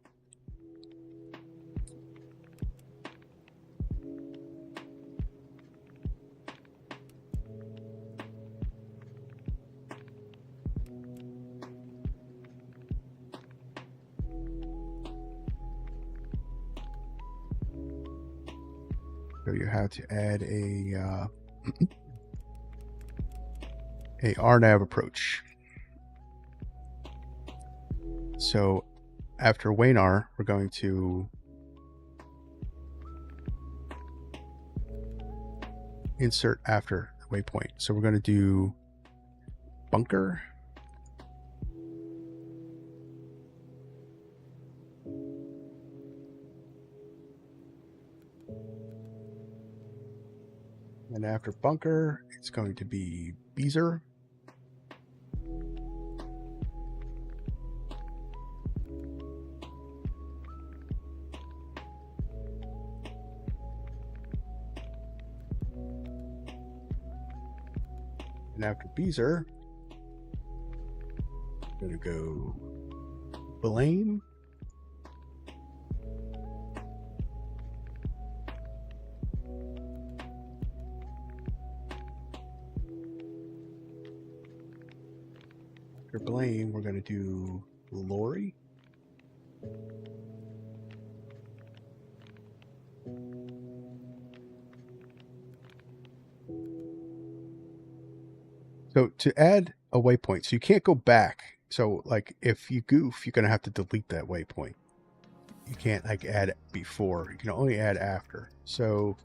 a RNAV approach. So after WANR, we're going to insert after the waypoint. So we're going to do bunker. And after bunker, it's going to be Beezer. And after Beezer, I'm going to go Blame. After Blame, we're going to do Lori. So to add a waypoint, so you can't go back. So like if you goof, you're going to have to delete that waypoint. You can't like add it before. You can only add after. So,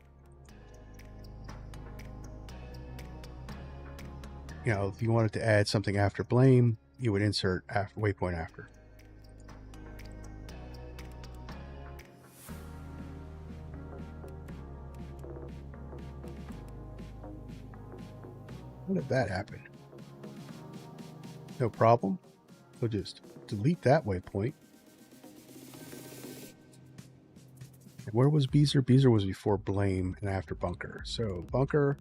you know, if you wanted to add something after Blame, you would insert after waypoint after. How did that happen? No problem. We'll just delete that waypoint. And where was Beezer? Beezer was before Blame and after Bunker. So Bunker,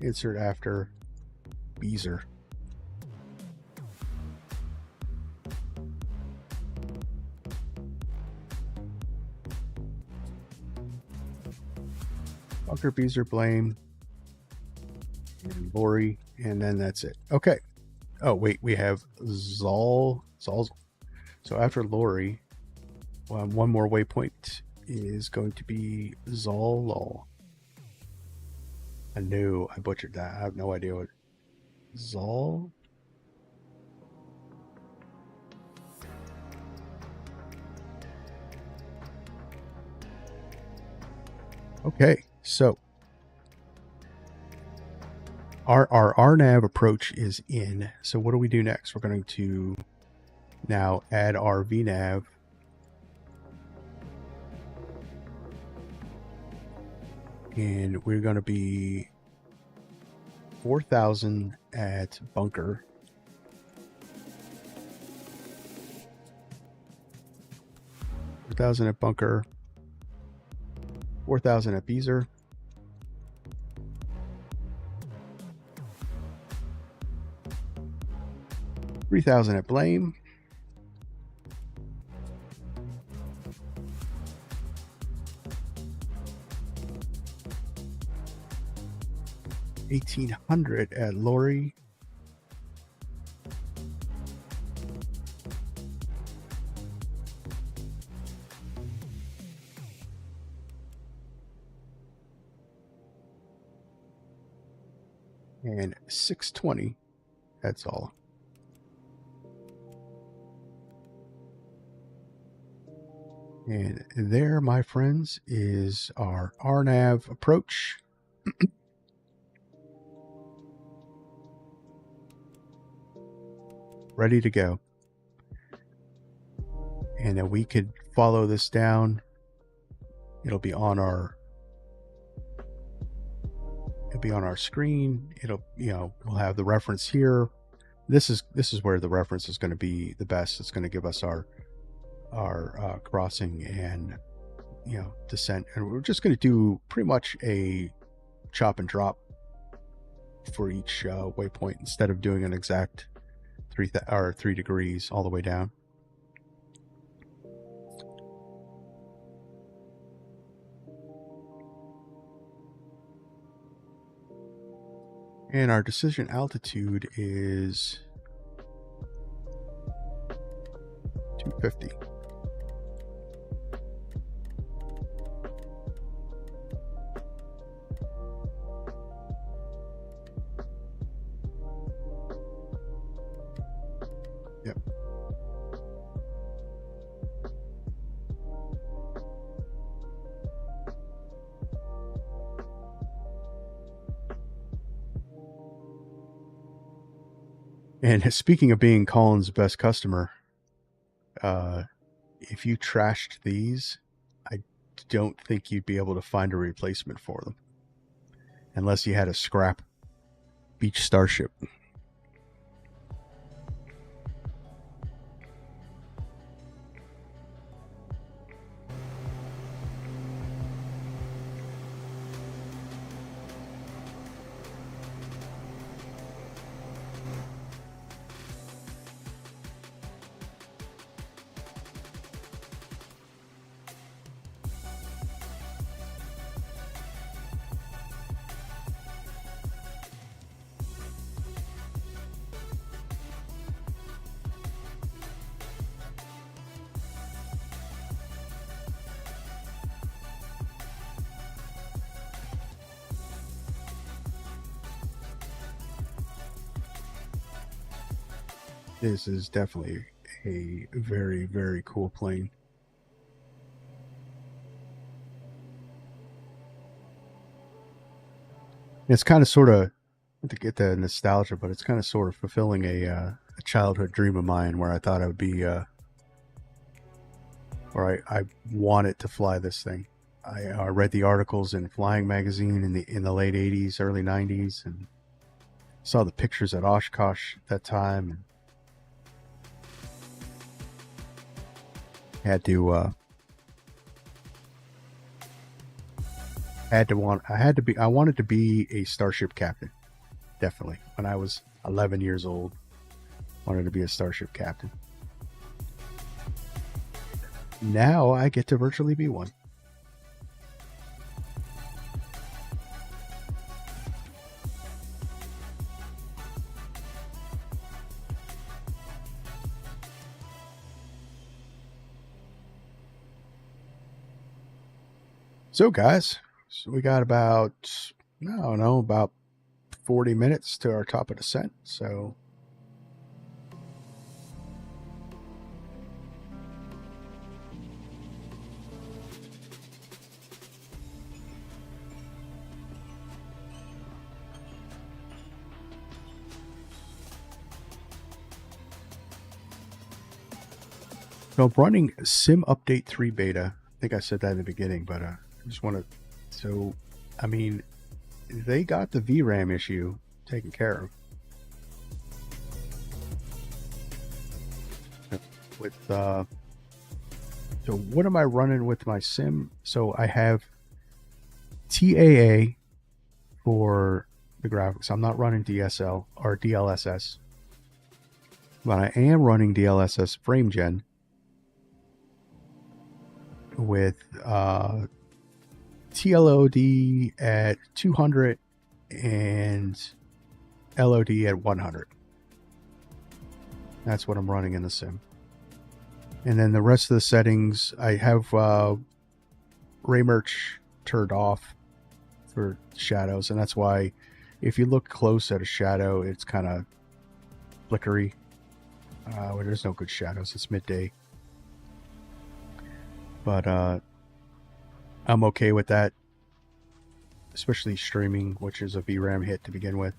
insert after Beezer. Bunker, Beezer, Blame, and Lori, and then that's it. Okay. Oh, wait, we have Zol. So after Lori, one more waypoint is going to be Zol. I knew I butchered that. I have no idea what Zol. Okay, so our RNAV approach is in. So what do we do next? We're going to now add our VNAV. And we're going to be 4,000 at Bunker. $4,000 at Bunker. 4,000 at Beezer. $3,000 at Blame. $1,800 at Lori. And $620. That's all. And there, my friends, is our RNAV approach. Ready to go. And then we could follow this down. It'll be on our screen. It'll, you know, we'll have the reference here. This is where the reference is going to be the best. It's going to give us our crossing and, you know, descent. And we're just going to do pretty much a chop and drop for each waypoint instead of doing an exact 3 degrees all the way down. And our decision altitude is 250. Yep. And speaking of being Colin's best customer, if you trashed these, I don't think you'd be able to find a replacement for them unless you had a scrap Beech Starship. This is definitely a very, very cool plane. It's kind of sort of to get the nostalgia, but it's kind of sort of fulfilling a childhood dream of mine where I thought I would be, or I wanted to fly this thing. I read the articles in Flying Magazine in the late '80s, early '90s, and saw the pictures at Oshkosh at that time, and had to I wanted to be a starship captain, definitely. When I was 11 years old, wanted to be a starship captain. Now I get to virtually be one. So guys, so we got about, I don't know, about 40 minutes to our top of descent. So I'm running Sim Update 3 beta. I think I said that in the beginning, but I just want to. So, I mean, they got the VRAM issue taken care of. With so what am I running with my sim? So I have TAA for the graphics. I'm not running DSL or DLSS, but I am running DLSS frame gen with TLOD at 200 and LOD at 100. That's what I'm running in the sim. And then the rest of the settings, I have Raymerch turned off for shadows, and that's why if you look close at a shadow, it's kind of flickery. Where there's no good shadows. It's midday. But I'm okay with that, especially streaming, which is a VRAM hit to begin with.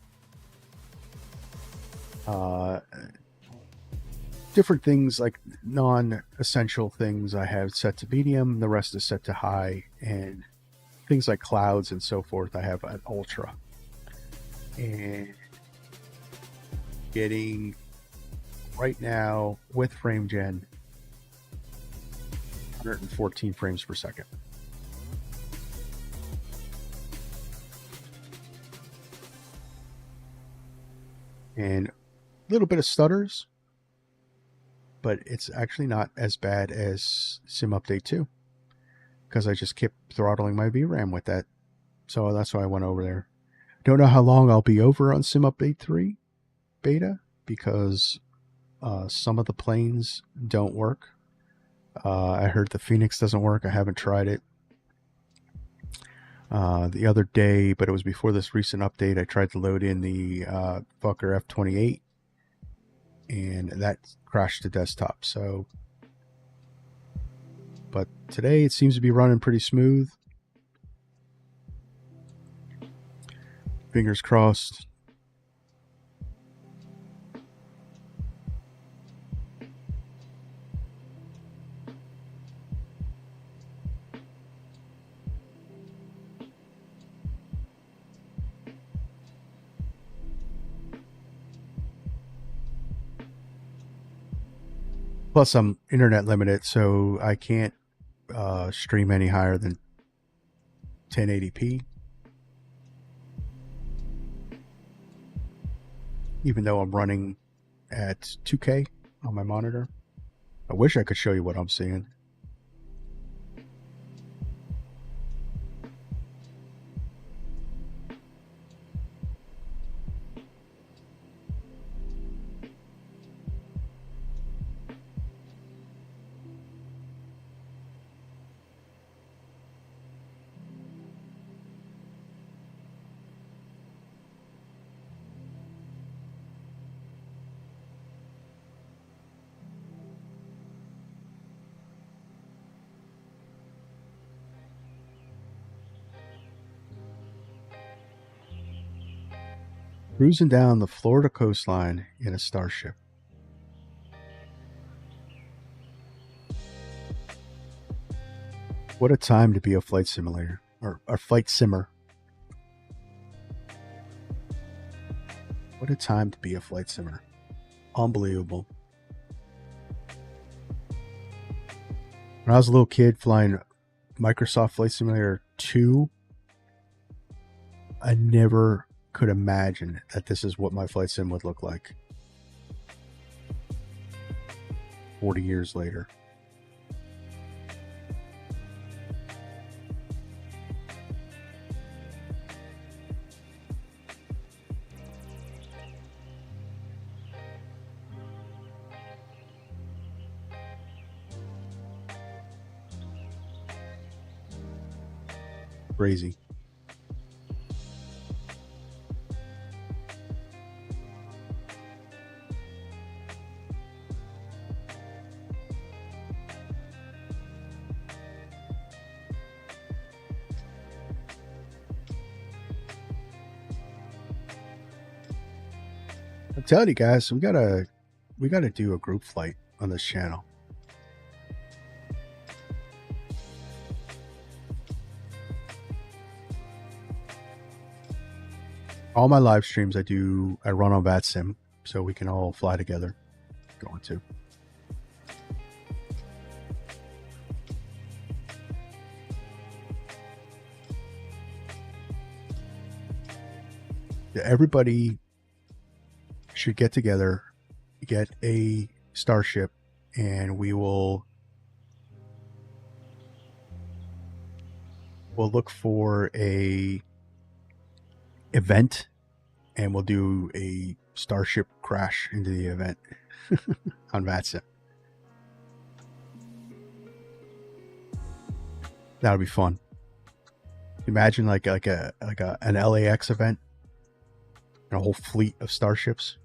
Different things like non-essential things I have set to medium, the rest is set to high, and things like clouds and so forth I have at ultra. And getting right now with frame gen 114 frames per second. And a little bit of stutters, but it's actually not as bad as Sim Update 2 because I just kept throttling my VRAM with that. So that's why I went over there. Don't know how long I'll be over on Sim Update 3 beta because some of the planes don't work. I heard the Phoenix doesn't work. I haven't tried it. The other day, but it was before this recent update, I tried to load in the Fokker F-28 and that crashed the desktop. So, but today it seems to be running pretty smooth. Fingers crossed. Plus, I'm internet limited, so I can't stream any higher than 1080p. Even though I'm running at 2K on my monitor. I wish I could show you what I'm seeing. Cruising down the Florida coastline in a Starship. What a time to be a flight simulator or a flight simmer. What a time to be a flight simmer. Unbelievable. When I was a little kid flying Microsoft Flight Simulator 2, I never could imagine that this is what my flight sim would look like 40 years later. Crazy. I'm telling you guys, we gotta do a group flight on this channel. All my live streams I run on VATSIM, so we can all fly together. Going to. Yeah, everybody should get together, get a Starship, and we'll look for a event, and we'll do a Starship crash into the event on VATSIM. That'll be fun. Imagine like an LAX event and a whole fleet of Starships.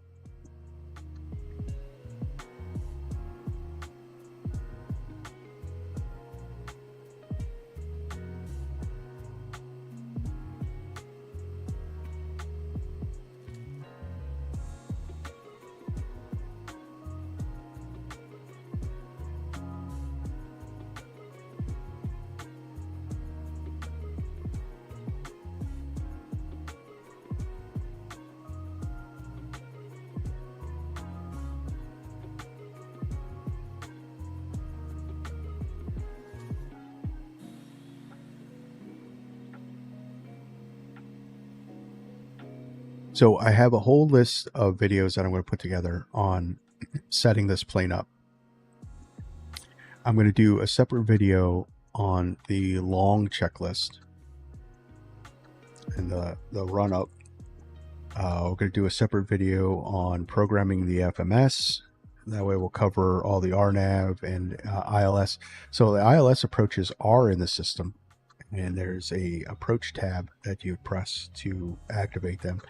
So I have a whole list of videos that I'm going to put together on setting this plane up. I'm going to do a separate video on the long checklist and the run up. We're going to do a separate video on programming the FMS. That way we'll cover all the RNAV and ILS. So the ILS approaches are in the system, and there's a approach tab that you press to activate them.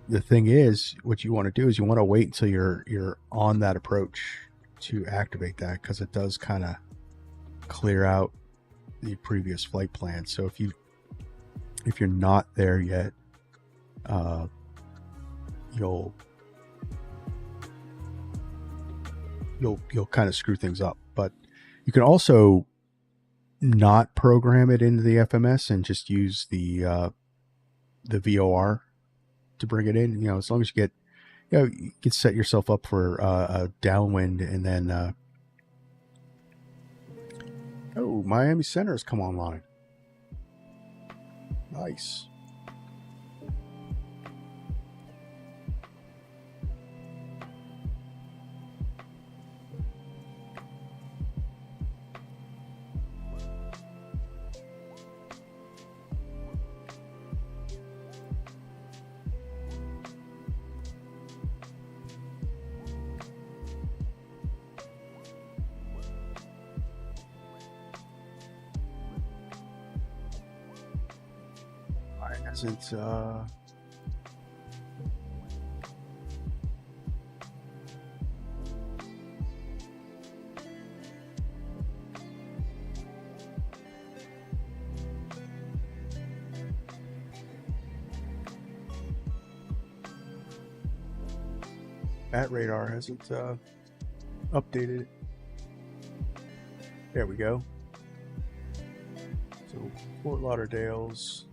The thing is, what you want to do is you want to wait until you're on that approach to activate that, because it does kind of clear out the previous flight plan. So if you're not there yet, you'll kind of screw things up. But you can also not program it into the FMS and just use the VOR to bring it in. As long as you can set yourself up for a downwind, and then oh, Miami Center has come online. Nice. Hasn't Bat radar hasn't updated. There we go. So Fort Lauderdale's.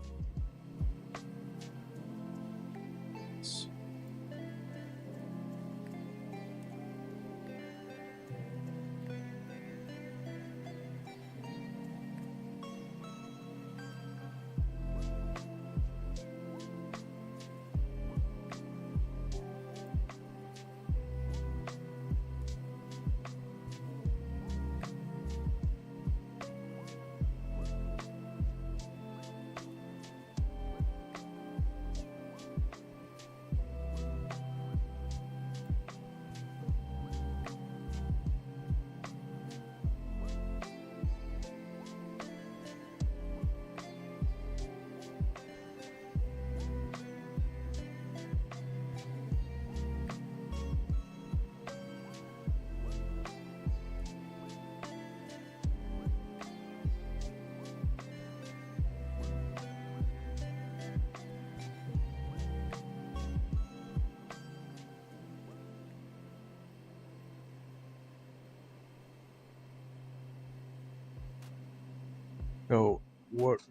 So what?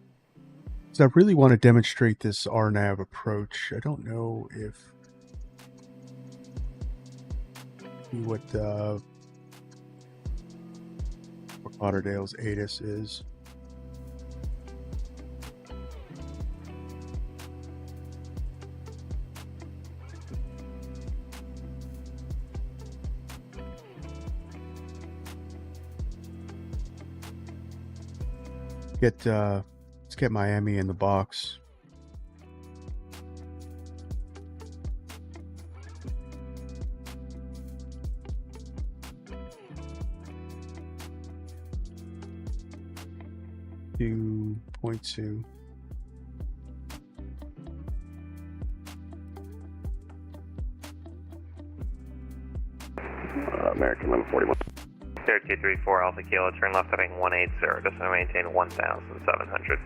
So I really want to demonstrate this RNAV approach. I don't know if what Fort Lauderdale's ATIS is. Let's get Miami in the box. .2. American 1141. 0234 Alpha Kilo, turn left heading 180, just to maintain 1,700. 180,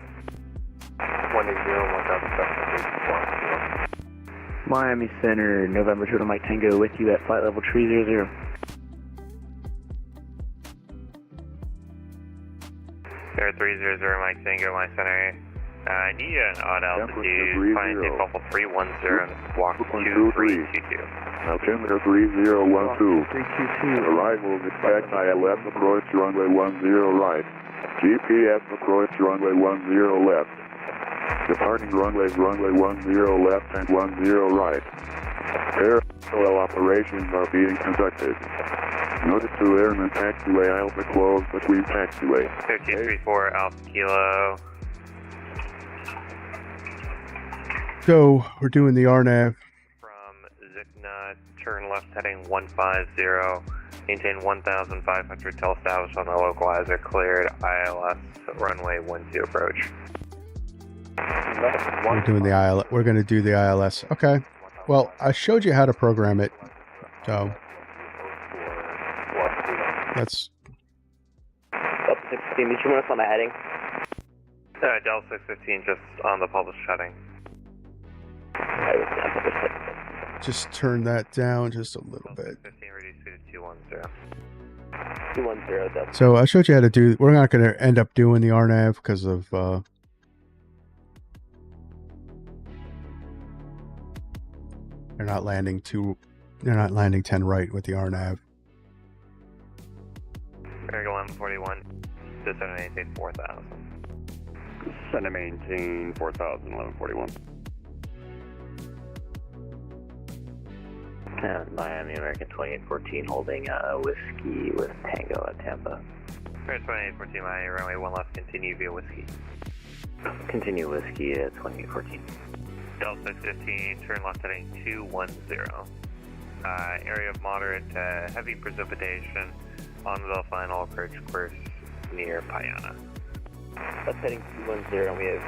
1,700. Miami Center, November 2 to Mike Tango with you at flight level 300. Air 300, Mike Tango, my center. I need an odd altitude, find tape level 310, walk 2322. Altimeter 3012. 322. Arrival is expect ILS approach runway 10 right. GPS approach runway 10 left. Departing runways runway 10 left and 10 right. Parallel operations are being conducted. Notice to airman taxiway Alpha closed between taxiway. 0234 Alpha Kilo. So we're doing the RNAV. From Zikna, turn left heading 150, maintain 1,500 till established on the localizer, cleared ILS runway 12 approach. We're doing the ILS. We're going to do the ILS. Okay. Well, I showed you how to program it. So that's Delta 615, did you want us on the heading? Delta 615 just on the published heading. just turn that down just a little bit. 15 reduced to 210. 210, Delta. So I showed you how to do. We're not going to end up doing the RNAV because of they're not landing 10 right with the RNAV. American 1141, just send and maintain 4,000. Send and maintain 4,000, 1141. Miami American 2814 holding whiskey with Tango at Tampa. American 2814, Miami runway 1 left, continue via whiskey. Continue whiskey at 2814. Delta 615, turn left heading 210. Area of moderate to heavy precipitation on the final approach course near Payana. That's heading 210, and we have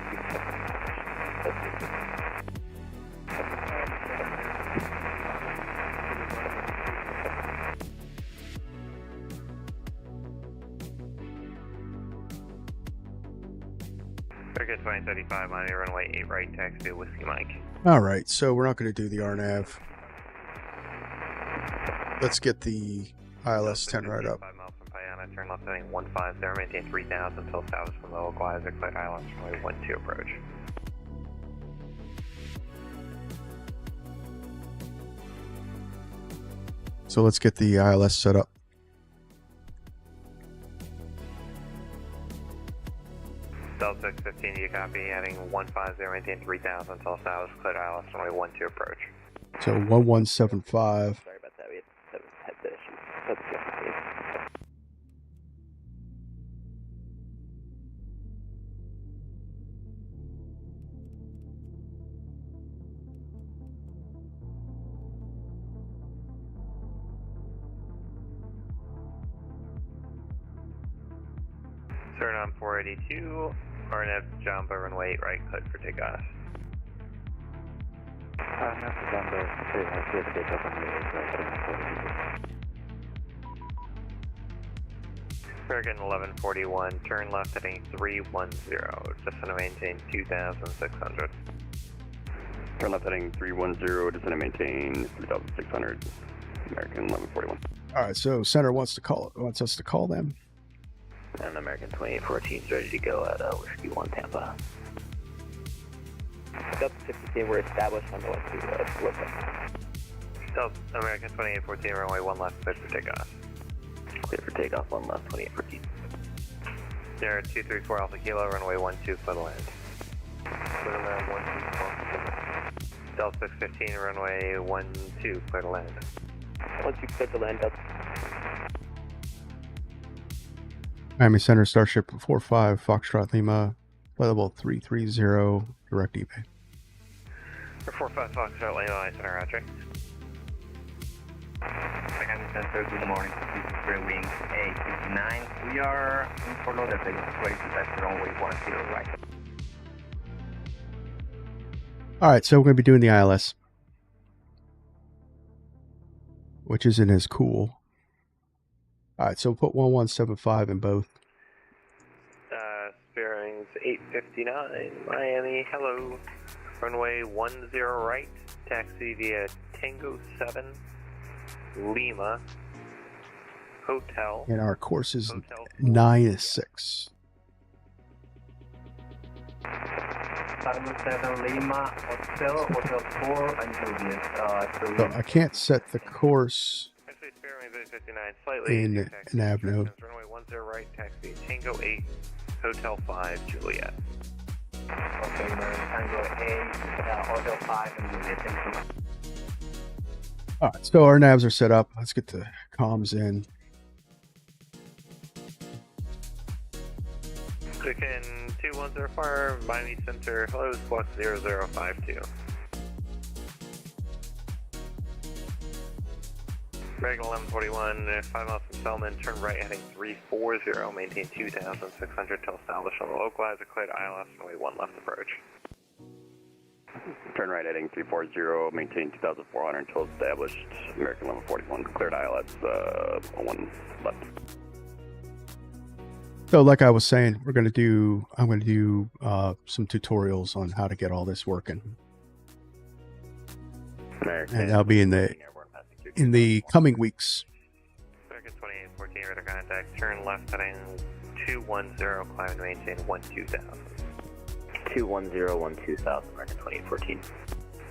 American 2035, Miami runway 8 right, taxi to Whiskey Mike. All right, so we're not going to do the RNAV. Let's get the ILS 10 right up. 5 miles from Payana, turn left heading 150, maintain 3000 until established from the localizer, cleared ILS runway 12 approach. So let's get the ILS set up. Delta 615, you copy, heading 150, maintain 3000 until established, cleared ILS runway 12 approach. So 1175. Sorry about that. We had some headset issues. That's good. Turn on 482, RNF jump over runway 8 right, cleared for takeoff. American 1141, turn left heading 310, just to maintain 2600. Turn left heading 310, descend and maintain 3,600. American 1141. All right, so center wants us to call them. And American 2814 is ready to go at Whiskey 1 Tampa. Delta 15, we're established on the way to Florida. Delta American 2814, runway 1 left, cleared for takeoff. Clear for takeoff, 1 left, 2814. Sierra 234 Alpha Kilo, runway 12, clear to land. Clear to land, 12. Delta 615, runway 12, clear to land. 12, clear to land, Delta. Miami Center Starship 45 Foxtrot Lima, flight level 330, direct eBay. 45 Foxtrot Lima, Center Roger. Miami Center, good morning. This is Green Wing A59. We are in Fort Lauderdale, ready to taxi runway 10 right. All right, so we're going to be doing the ILS, which isn't as cool. All right, so we'll put 1175 in both. Bearings 859, Miami, hello. Runway 10 right, taxi via Tango 7, Lima, Hotel. And our course is Hotel 9-6. Tango 7 Lima, Hotel 4, and Julius. So I can't set the course Actually, it's bearings 859, slightly in easier taxi an nav node. instructions. Runway 10 right, taxi Tango 8, Hotel 5, Juliet. Okay, Tango 8, Hotel 5, and Julius. Thank you. All right, so our navs are set up. Let's get the comms in. Chicken 2105, Miami Center, hello, Squawk 0052. American 1141, 5 miles from Selman, turn right heading 340, maintain 2600 till established on the localizer, cleared ILS, runway 1 left approach. Turn right heading 340, maintain 2,400 until established. American 1141, cleared ILS 1 left. So like I was saying, I'm going to do some tutorials on how to get all this working. American, And that'll be in the coming weeks. American 2814, radar contact, turn left heading 210, climb and maintain 12,000. 210, 12,000, American 2814.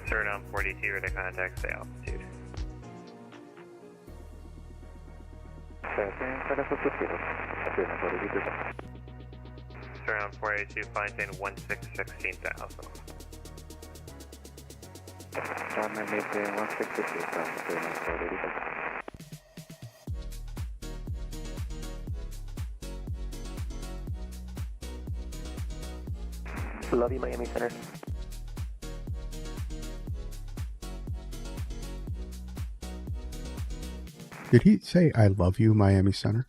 Turn on 42, radar contact, stay altitude. Turn on 482, maintain 16,000. Love you, Miami Center. Did he say I love you, Miami Center?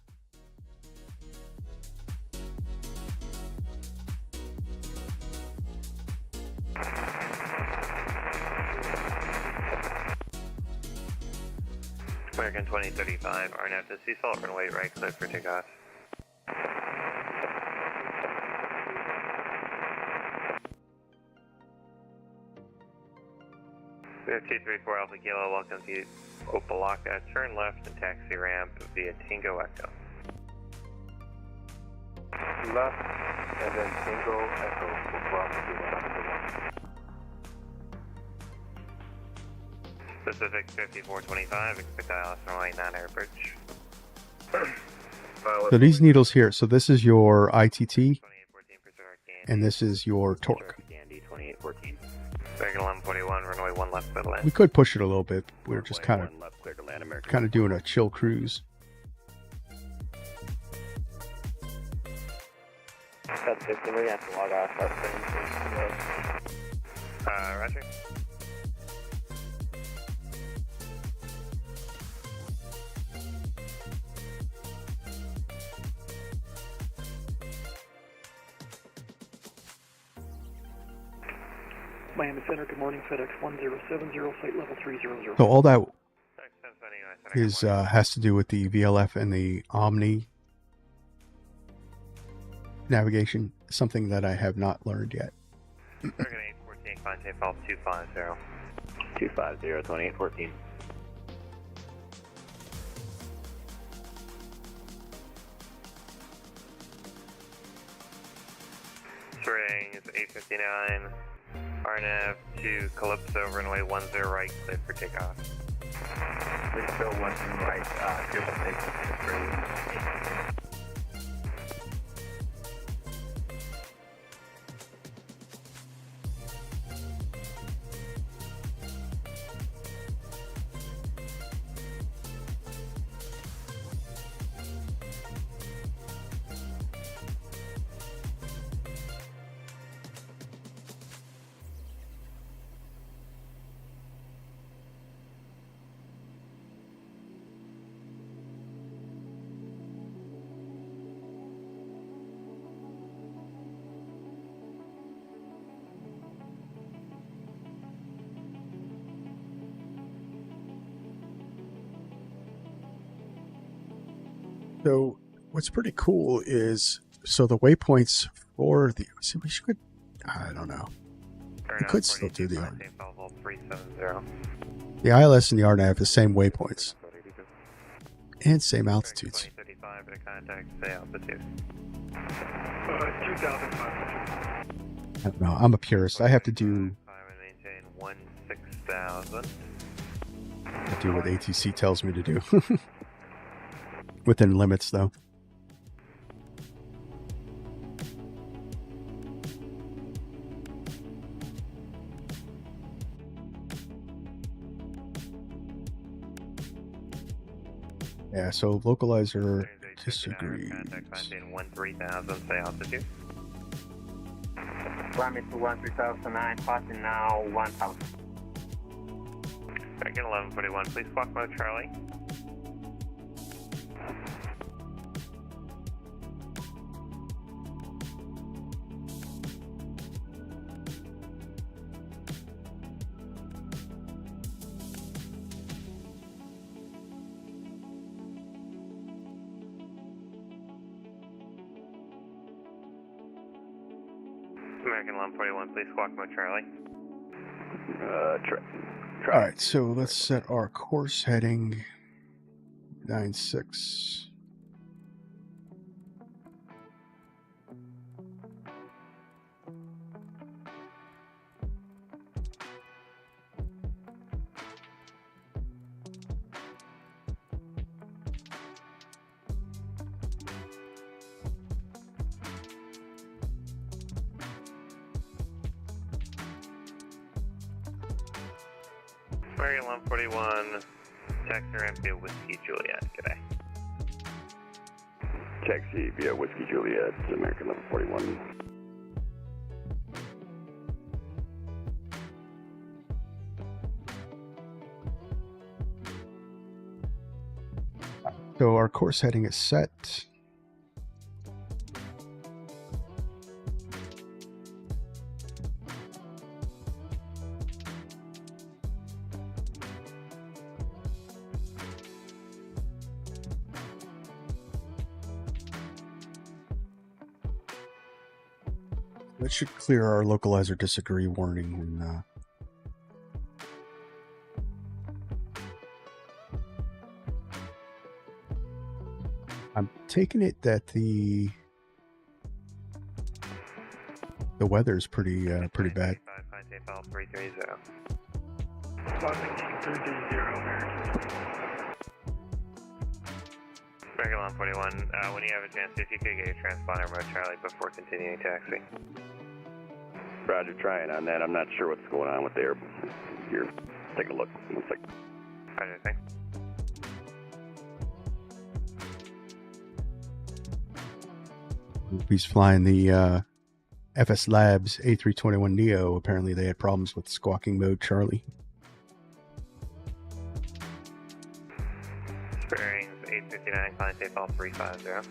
American 2035, RNF to Seasalt, runway right, clear for takeoff. We have 234 Alpha Kilo, welcome to Opalaka, turn left and taxi ramp via Tango Echo. Left, and then Tango Echo for Bravo 21. Pacific 5425, expect ILS runway 9 bridge. So these needles here, so this is your ITT, 2814 and this is your torque. Dandy 2814. American 1141, runway 1 left, clear to land. We could push it a little bit. We're just kind of Left, clear to land, American. doing a chill cruise. That's 50, we have to log off our thing. Roger. Miami Center, good morning, FedEx 1070, site level 300. So all that is has to do with the VLF and the Omni navigation, something that I have not learned yet. American 814, contact fault 250. 250, 2814. Spring is 859. RNAV to Calypso, runway 10 right, clear for takeoff. We're still 10 right, clear for takeoff. So what's pretty cool is, so the waypoints for the, see, we should, I don't know. We could still do the RNAV. The ILS and the RNAV have the same waypoints and same altitudes. 2035 to contact, say altitude. 2,500. I don't know. I'm a purist. I have to do, Maintain 16,000. I do what ATC tells me to do. Within limits, though. Yeah, so localizer disagrees. Contact maintain 13,000, say altitude. Climb into 13,009, passing now 1,000. American 1141, please squawk mode Charlie. American 1141, please squawk mode Charlie. All right, so let's set our course heading 96. American 1141, taxi ramp via Whiskey Juliet, g'day. Taxi via Whiskey Juliet, American 1141. So our course heading is set. That should clear our localizer disagree warning when taking it that the weather's pretty bad. Find takeoff 330. Flight maintain 330, American. American 141, when you have a chance, if you could get your transponder mode Charlie before continuing taxi. Roger, trying on that. I'm not sure what's going on with the air. Here, take a look. 1 second. Roger, thanks. He's flying the FS Labs A321neo. Apparently they had problems with squawking mode Charlie. Bearings 859, climb takeoff 350.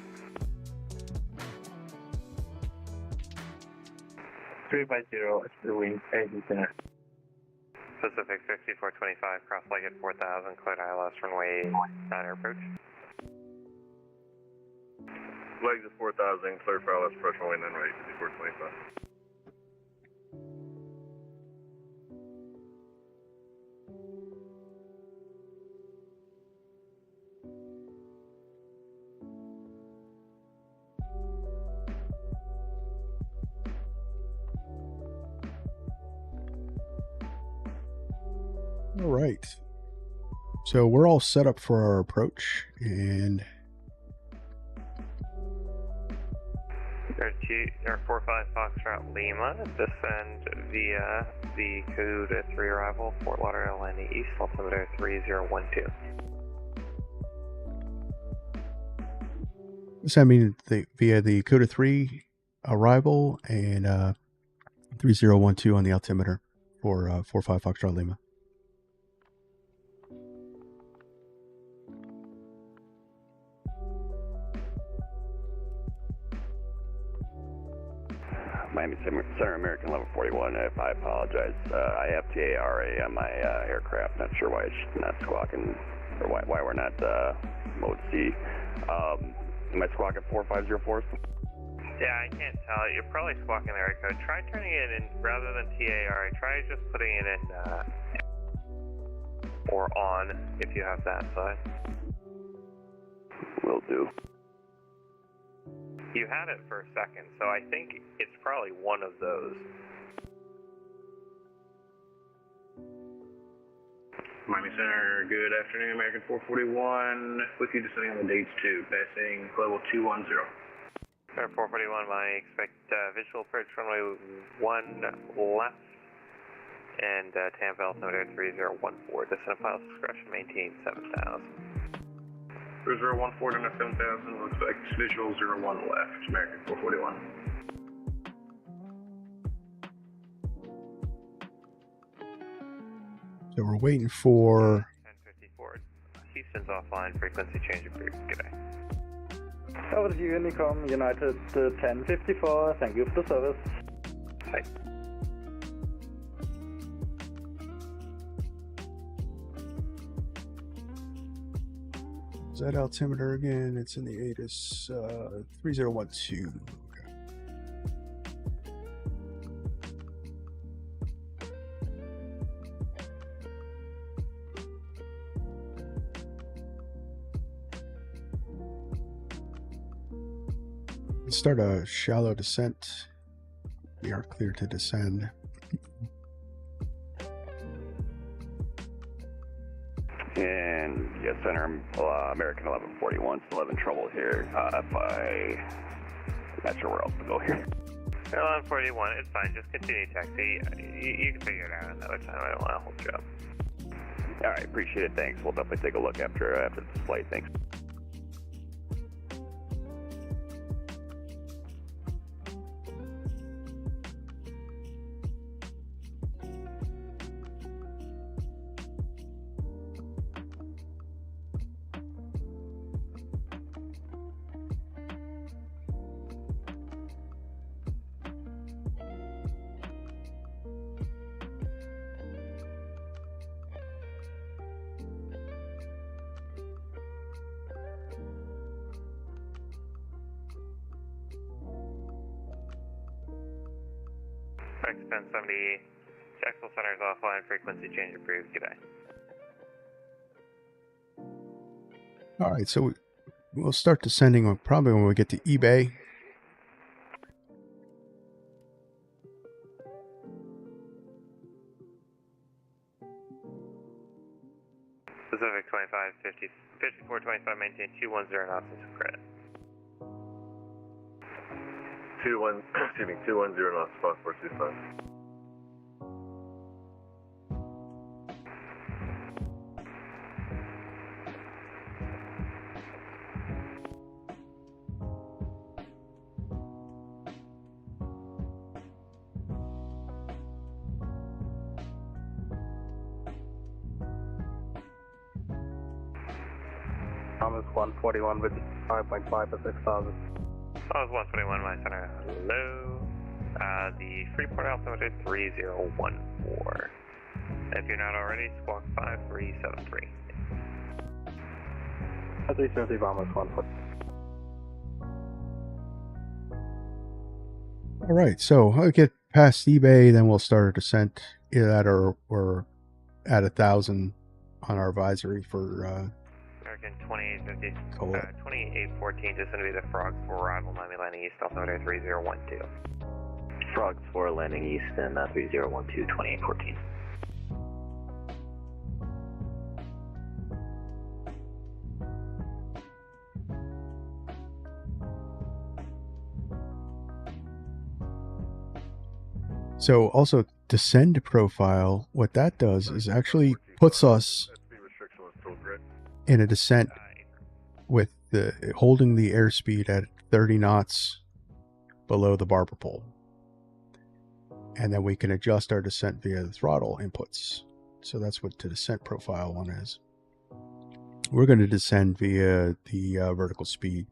350, it's the wing, engine center. Pacific 6425, cross leg at 4000, cleared ILS runway 9 approach. Legs at 4,000, cleared for ILS approach runway 9 right, 5425. All right. So we're all set up for our approach, and Air 45 Foxtrot Lima, descend via the code 3 arrival, Fort Lauderdale landing east, altimeter 3012. does that mean via the Coda 3 arrival and 3012 on the altimeter for 45 Foxtrot Lima? Miami Center, American 1141. If I apologize, I have TARA on my aircraft. Not sure why it's not squawking, or why we're not mode C. Am I squawking 4504? Yeah, I can't tell. You're probably squawking the right code. Try turning it in, rather than TARA, try just putting it in, or on, if you have that side. Will do. You had it for a second, so I think it's probably one of those. Miami Center, good afternoon, American 441. With you descending on the dates 2, passing level 210. Air 441, I expect visual approach runway 1 left, and Tampa altimeter 3014. Descent pilots discretion, maintain 7000. 3014 down to 7,000, looks like visual 01 left, American 441. So we're waiting for 1054. Houston's offline, frequency change approved. Good day. Over to you, Unicom, United 1054, thank you for the service. Hi. is that altimeter again? It's in the ATIS 3012. Okay. Let's start a shallow descent. We are clear to descend. And yes, Center, American 1141, still having trouble here. I'm not sure where else to go here. 1141, it's fine. Just continue taxi. You can figure it out another time. I don't want to hold you up. All right, appreciate it. Thanks. We'll definitely take a look after this flight. Thanks. X 1070, Jacksonville Center is offline, frequency change approved. Good day. All right, so we'll start descending probably when we get to eBay. Pacific 25, 50, 5425, maintain 210 knots and some credit. 210 knots, Fox 425. Thomas 141 with 5.5 for 6,000. Thomas 121, my center. Hello. The Freeport altimeter 3014. If you're not already, squawk 5373. 370 Thomas 140. All right, so I'll get past eBay, then we'll start our descent either that or we're at 1,000 on our advisory for American 2850. Cola. 2814, just going to be the Frogs for arrival, Miami landing east, altimeter 3012. Frogs 4 landing east and 3012, 2814. So also descend profile, what that does is actually puts us in a descent with the holding the airspeed at 30 knots below the barber pole. And then we can adjust our descent via the throttle inputs. So that's what the descent profile one is. We're going to descend via the vertical speed.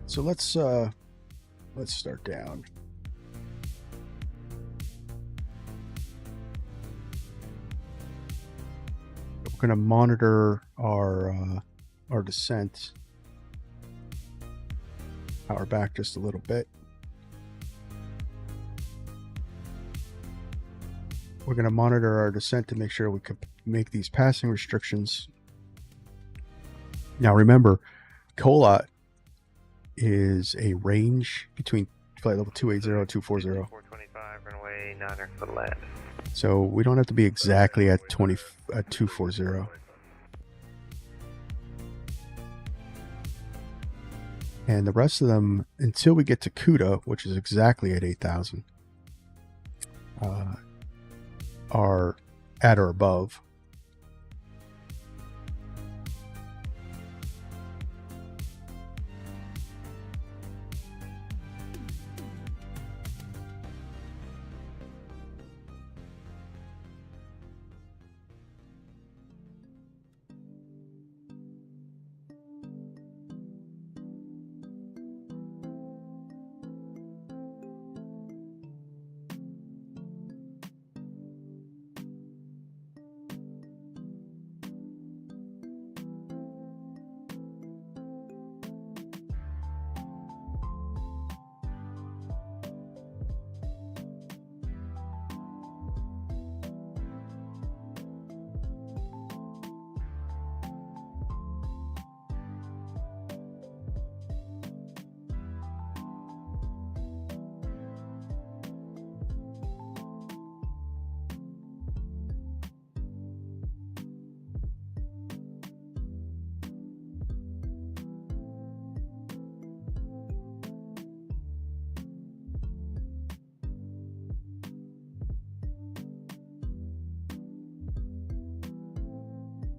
So let's start down. We're going to monitor our descent. Power back just a little bit. We're going to monitor our descent to make sure we can make these passing restrictions. Now remember, COLA is a range between flight level 280 and 240. 425, runway 9er for land. So we don't have to be exactly at 240. And the rest of them, until we get to CUDA, which is exactly at 8,000, are at or above.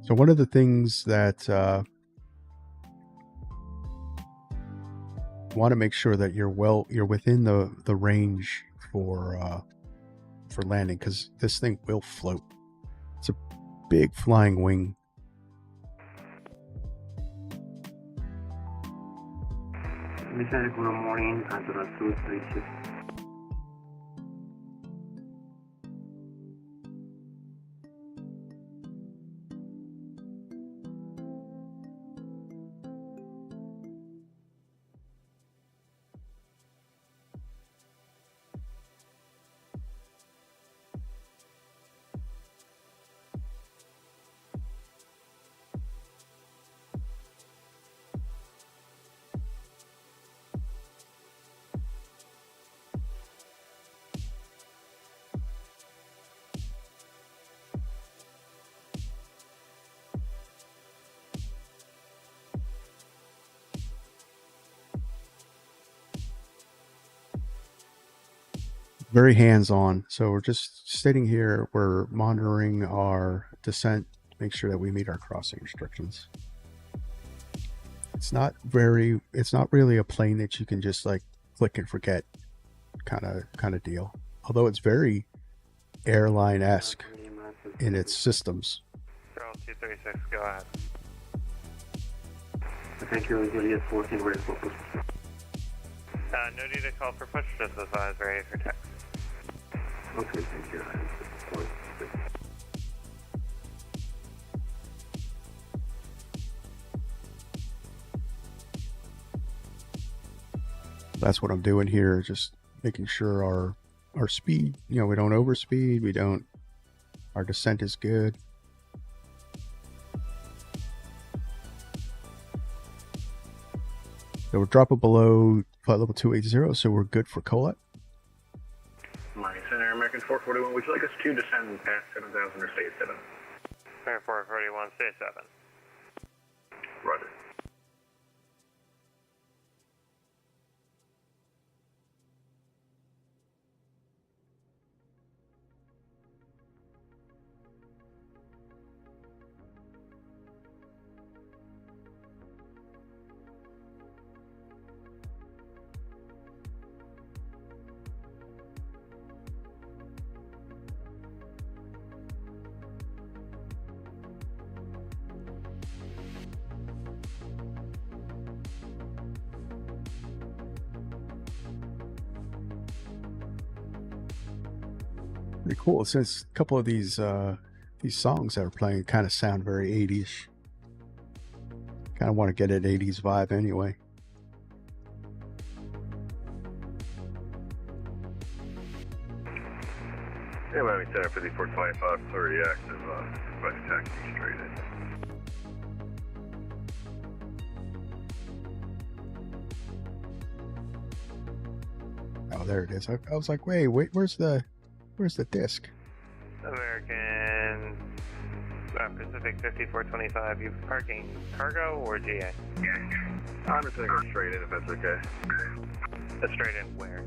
So one of the things that want to make sure that you're within the range for landing, because this thing will float. It's a big flying wing. Good morning, Antonio 236. Very hands-on. So we're just sitting here, we're monitoring our descent, make sure that we meet our crossing restrictions. It's not really a plane that you can just like click and forget kind of deal. Although it's very airline-esque in its systems. Charles 236, go ahead. Thank you, Juliet 14, ready for push. No need to call for push, just advise ready for text. Okay, thank you. That's what I'm doing here, just making sure our speed, we don't overspeed, our descent is good. So we're dropping below flight level 280, so we're good for Colette. Miami Center, American 441, would you like us to descend past 7,000 or stay at 7? American 441, stay at 7. Roger. Pretty cool. Since a couple of these songs that are playing kind of sound very 80s. Kind of want to get an 80s vibe anyway. Yeah, Miami Center for the 425, sorry, active, by taxi straight in. Oh, there it is. I was like, wait, where's the disc? American Pacific 5425, you parking cargo or GA? I'm just gonna go straight in if that's okay. Straight in where?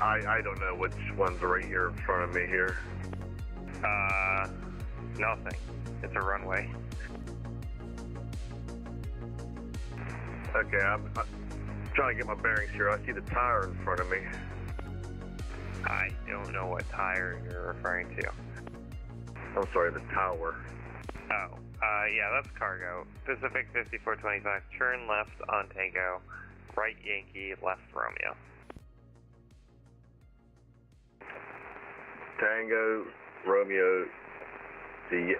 I don't know which one's right here in front of me here. Nothing. It's a runway. Okay, I'm trying to get my bearings here. I see the tire in front of me. I don't know what tire you're referring to. I'm sorry, the tower. Oh, yeah, that's cargo. Pacific 5425, turn left on Tango, right Yankee, left Romeo. Tango, Romeo,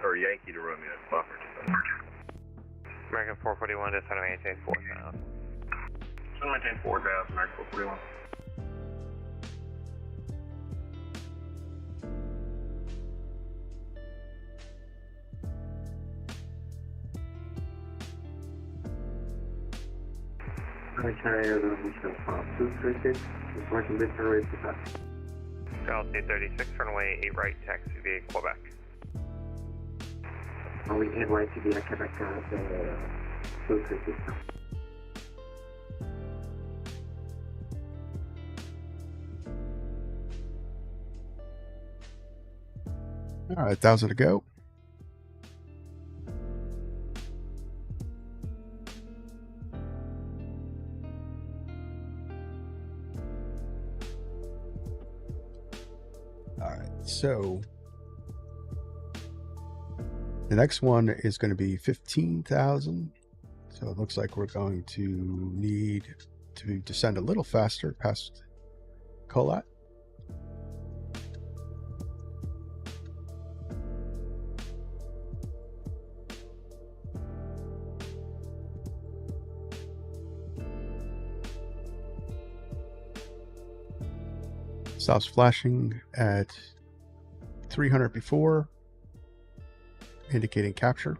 or Yankee to Romeo, buffer. American 441, just trying to maintain 4,000. Just maintain 4,000, American 441. Charles 236, runway 8 right, taxi via Quebec. We can right to the Quebec, 236. All right, 1,000 to go. All right, so the next one is going to be 15,000. So it looks like we're going to need to descend a little faster past Colat. Stops flashing at 300 before, indicating capture.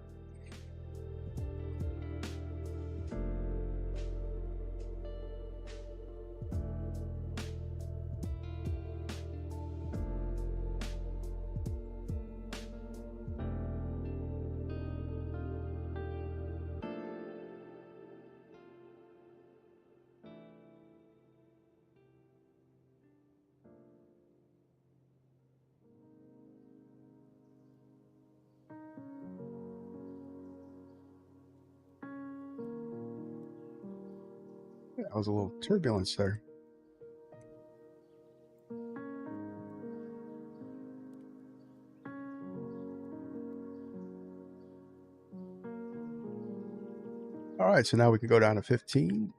That was a little turbulence there. All right, so now we can go down to 15.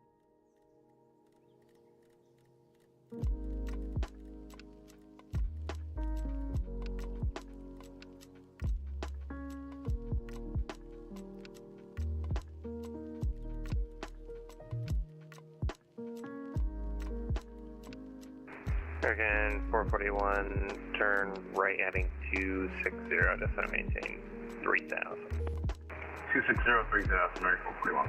American 441, turn right heading 260, descend maintain 3000. 260, 3000, American 441.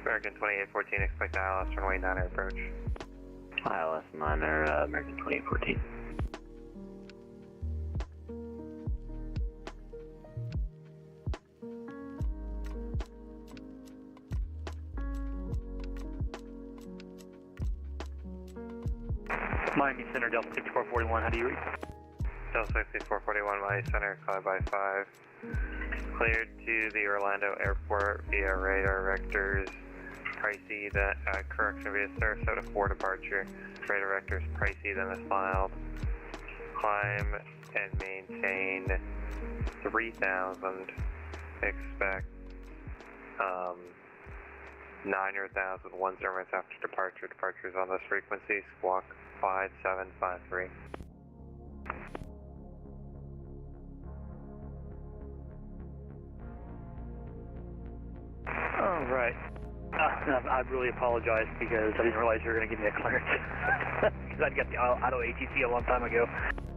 American 2814, expect ILS runway 9er approach. ILS 9er, American 2814. Miami Center, Delta 6441, how do you read? Delta 6441, Miami Center, cloud by 5. Cleared to the Orlando Airport via radar vectors. Pricey, correction via Sarasota 4 departure. Radar vectors pricey than is filed. Climb and maintain 3000. Expect 9,000 1 0 minutes after departure. Departures on this frequency, squawk 5753. All right. I really apologize because I didn't realize you were going to give me a clearance. Because I got the auto ATC a long time ago.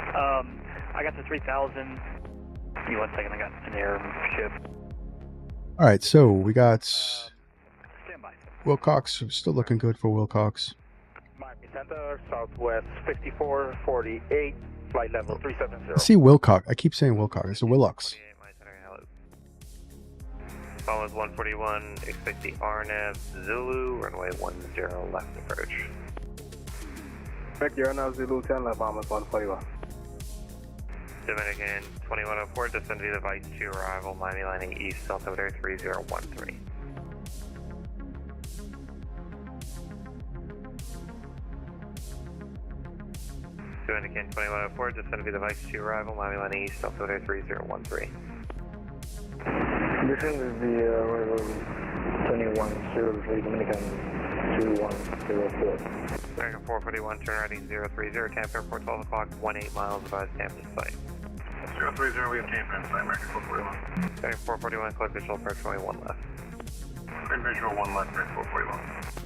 I got the 3000. Give me 1 second, I got an airship. All right, so we got Standby. Wilcox. Still looking good for Wilcox. Miami Center, Southwest 5448, flight level 370. I see Wilcox. I keep saying Wilcox. It's a Willox. Follows 141, expect the RNAV Zulu, runway 10 left approach. Expect your RNAV Zulu 10 left, Bombers 141. Dominican 2104, descend to the Vice 2 arrival, Miami landing east, altimeter 3013. Dominican 2104, descend to the Vice 2 arrival, Miami landing east, altimeter 3013. This is the arrival 2103, Dominican 2104. American 441, turn reading 030, Tampa Airport 12 o'clock, 18 miles, advise Tampa in sight. 030, we have Tampa in sight, American 441. American 441, clear visual approach, runway 1 left. Clear visual 1 left, American 441.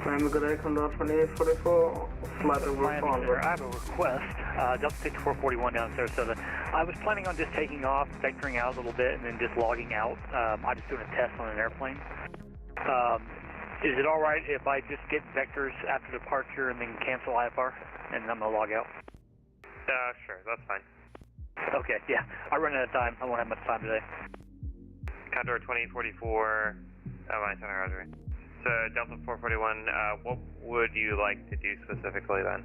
I'm good at Condor 2844, flight over Conver. I have a request. Delta 6441 down in Sarasota. I was planning on just taking off, vectoring out a little bit, and then just logging out. I'm just doing a test on an airplane. Is it all right if I just get vectors after departure and then cancel IFR, and I'm going to log out? Sure, that's fine. Okay, yeah. I run out of time. I won't have much time today. Condor 2844, my center, Roger. So, Delta 441, what would you like to do specifically then?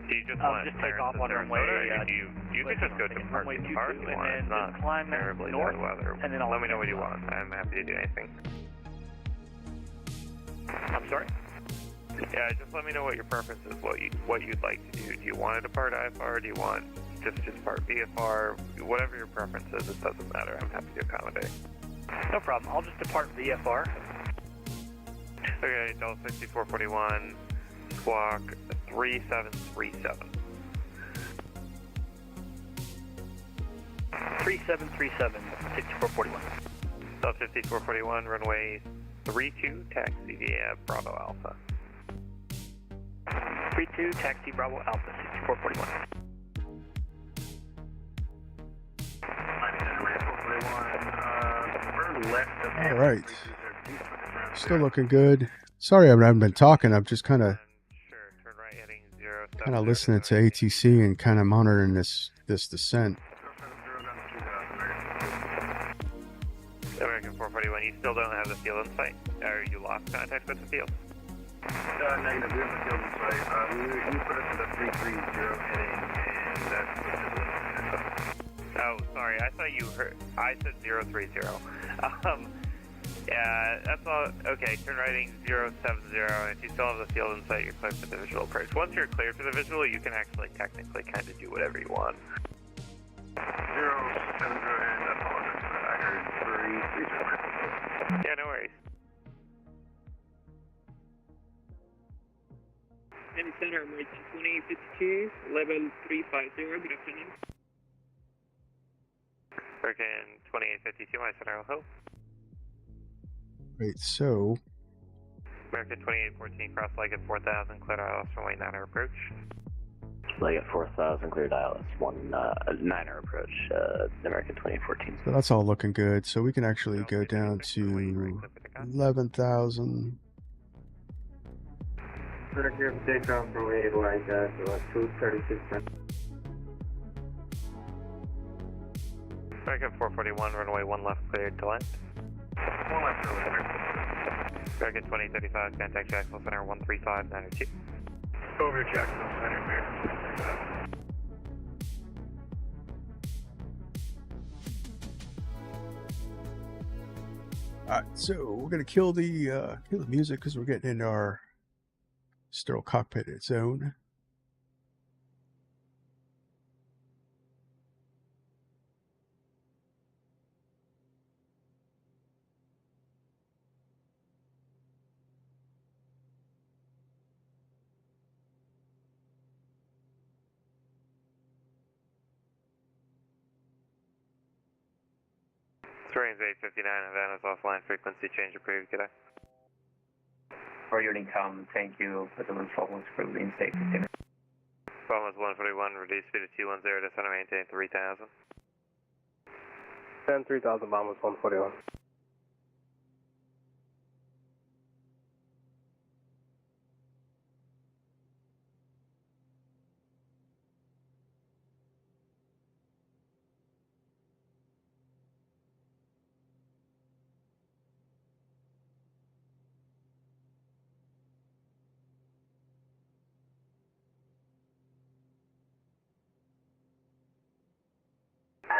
Do you just want just take off clearance on to runway. Sarasota? You could just go to runway Park 22 Park if you want. and It's not then climb terribly north, bad weather. and then I'll Let me know what you want. I'm happy to do anything. I'm sorry? Yeah, just let me know what your preference is, what you'd like to do. Do you want to depart IFR? Do you want just depart VFR? Whatever your preference is, it doesn't matter. I'm happy to accommodate. No problem. I'll just depart VFR. Okay, Delta 6441, squawk 3737. 3737, 6441. Delta 5441, runway 32, taxi via Bravo Alpha. 32, taxi Bravo Alpha, 6441. All right. Still looking good. Sorry I haven't been talking. I'm just kind of listening to ATC and kind of monitoring this descent. American 441, you still don't have the field in sight? Or you lost contact with the field? Negative, we have the field in sight. You put us at a 330 heading, and that's Oh, sorry, I thought you heard, I said 030. Yeah, that's all. Okay, turn righting 070, and if you still have the field in sight, you're clear for the visual approach. Once you're clear for the visual, you can actually technically kind of do whatever you want. 070, and apologies for that. I heard 330. Yeah, no worries. And center, American 2052, level 350, good afternoon. American 2852, my center, hello. Right, so American 2814, cross leg at 4000, clear ILS runway 9er approach. Leg at 4000, clear ILS 9er approach, American 2814. so that's all looking good. So we can actually go down to 11,000. Paragraph takeoff from Adelaide at 236. American 441, runway 1 left cleared to land. 1 left to land. American 2035, contact Jacksonville Center 13592. Over Jacksonville Center, American 2035. All right, so we're gonna kill the music because we're getting into our sterile cockpit zone. Range 859, Havana's offline, frequency change approved, good day. For unit com, thank you for the performance for the safety dinner. Bombers 141, reduce speed of 210, descend and maintain 3000. 10 3000, Bombers 141.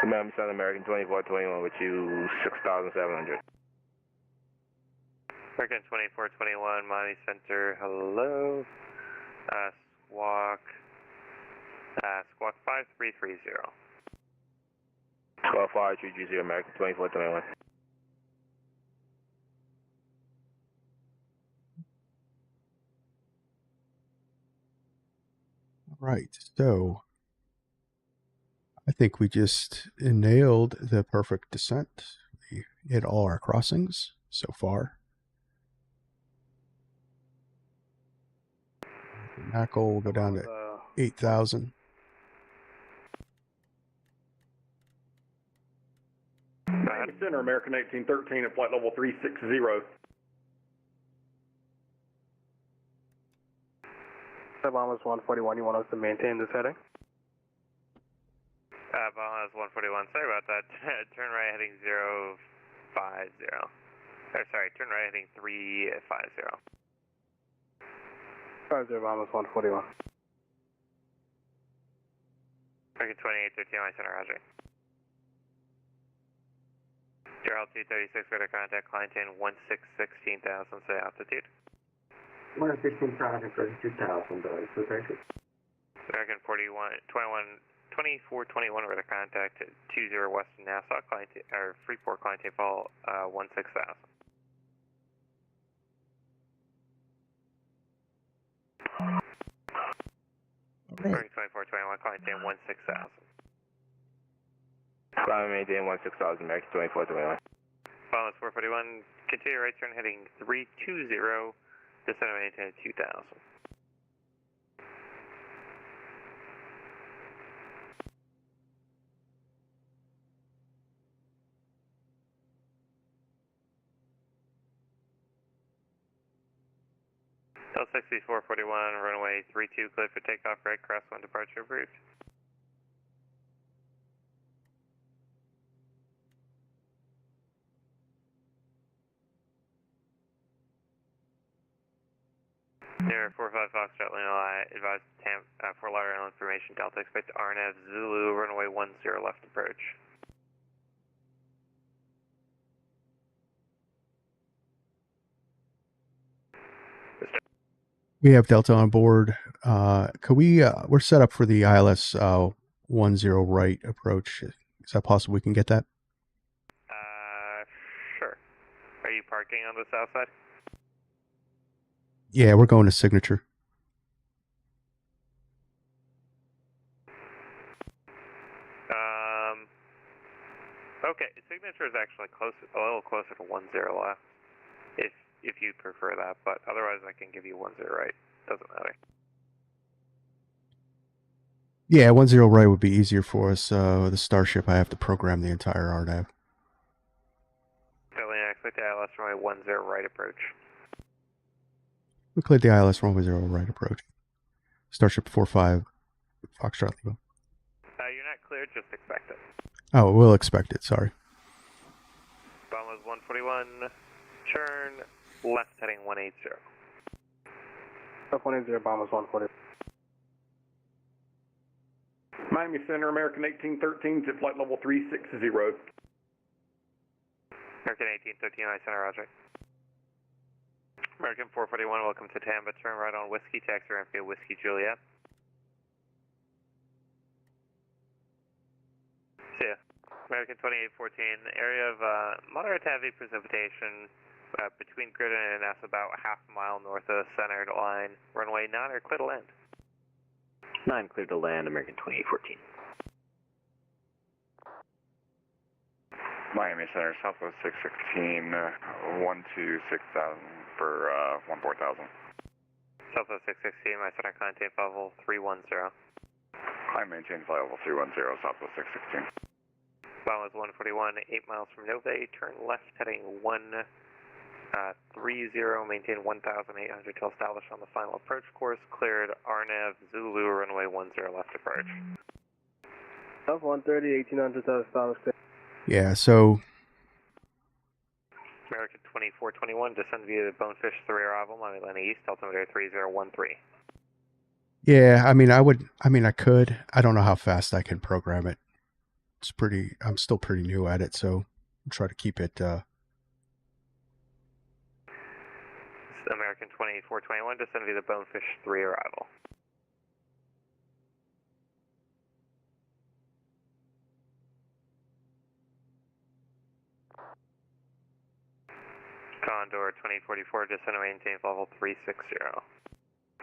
Ma'am, South American 2421 with you 6,700. American 2421, Miami Center, hello. Squawk 5330. Squawk 5330, American 2421. Right, so I think we just nailed the perfect descent. We hit all our crossings so far. Knuckle will go down to 8,000. Center, American 1813 at flight level 360. Bombers 141, you want us to maintain this heading? Bombers Bombers 141, sorry about that. Turn right heading 050. Sorry, turn right heading 350. 50 Bombers 141. American 2813, my center, roger. Your altitude 36, radar contact, climb in 16,000, say altitude. 16,000 for 2,000, so thank you. American 2421, radar contact, 20 Western Nassau, or Freeport, climb fall 16,000. American 2421, climb in 16,000. Climb maintain 16,000, American 2421. Bombers 441, continue right turn heading 320, descend and maintain 2,000. L6441, runway 32, cleared for takeoff, right, crosswind departure approved. Air 45 Foxtrot, Lino, advise Fort Lauderdale information, Delta, expect RNF Zulu, runway 10 left approach. We have Delta on board. Could we? We're set up for the ILS 10 right approach. Is that possible? We can get that. Sure. Are you parking on the south side? Yeah, we're going to Signature. Okay, Signature is actually a little closer to 10 left, if you prefer that, but otherwise I can give you 10 right. Doesn't matter. Yeah, 10 right would be easier for us. The Starship, I have to program the entire RNAV. Philly, expect the ILS runway 10 right approach. We cleared the ILS 10 right approach. Starship 45, Foxtrot Lima. You're not cleared, just expect it. Oh, we'll expect it, sorry. Bombers 141, turn left heading 180. Left 180, Bombers 140. Miami Center, American 1813 to flight level 360. American 1813, I center, roger. American 441, welcome to Tampa, turn right on Whiskey, taxi Renfield, Whiskey Juliet. See ya. American 2814, area of moderate to heavy precipitation between Grid and Ness, about half a mile north of the centered line. Runway 9 or clear to land? 9 clear to land, American 2814. Miami Center, Southwest 616, 126,000 for 14,000. Southwest 616, my center contact level 310. I maintain flight level 310, Southwest 616. Bombers 141, 8 miles from Nove, turn left heading 130, maintain 1,800 till established on the final approach course, cleared RNAV Zulu, runway 10 left approach. South 130, 1,800 till established. Yeah, so... American 2421, descend via the Bonefish 3 arrival, Miami Atlanta East, altimeter 3013. Yeah, I could. I don't know how fast I can program it. I'm still pretty new at it, so I'll try to keep it, American 2421, descend via the Bonefish 3 arrival. Condor 2044, descend and maintain level 360.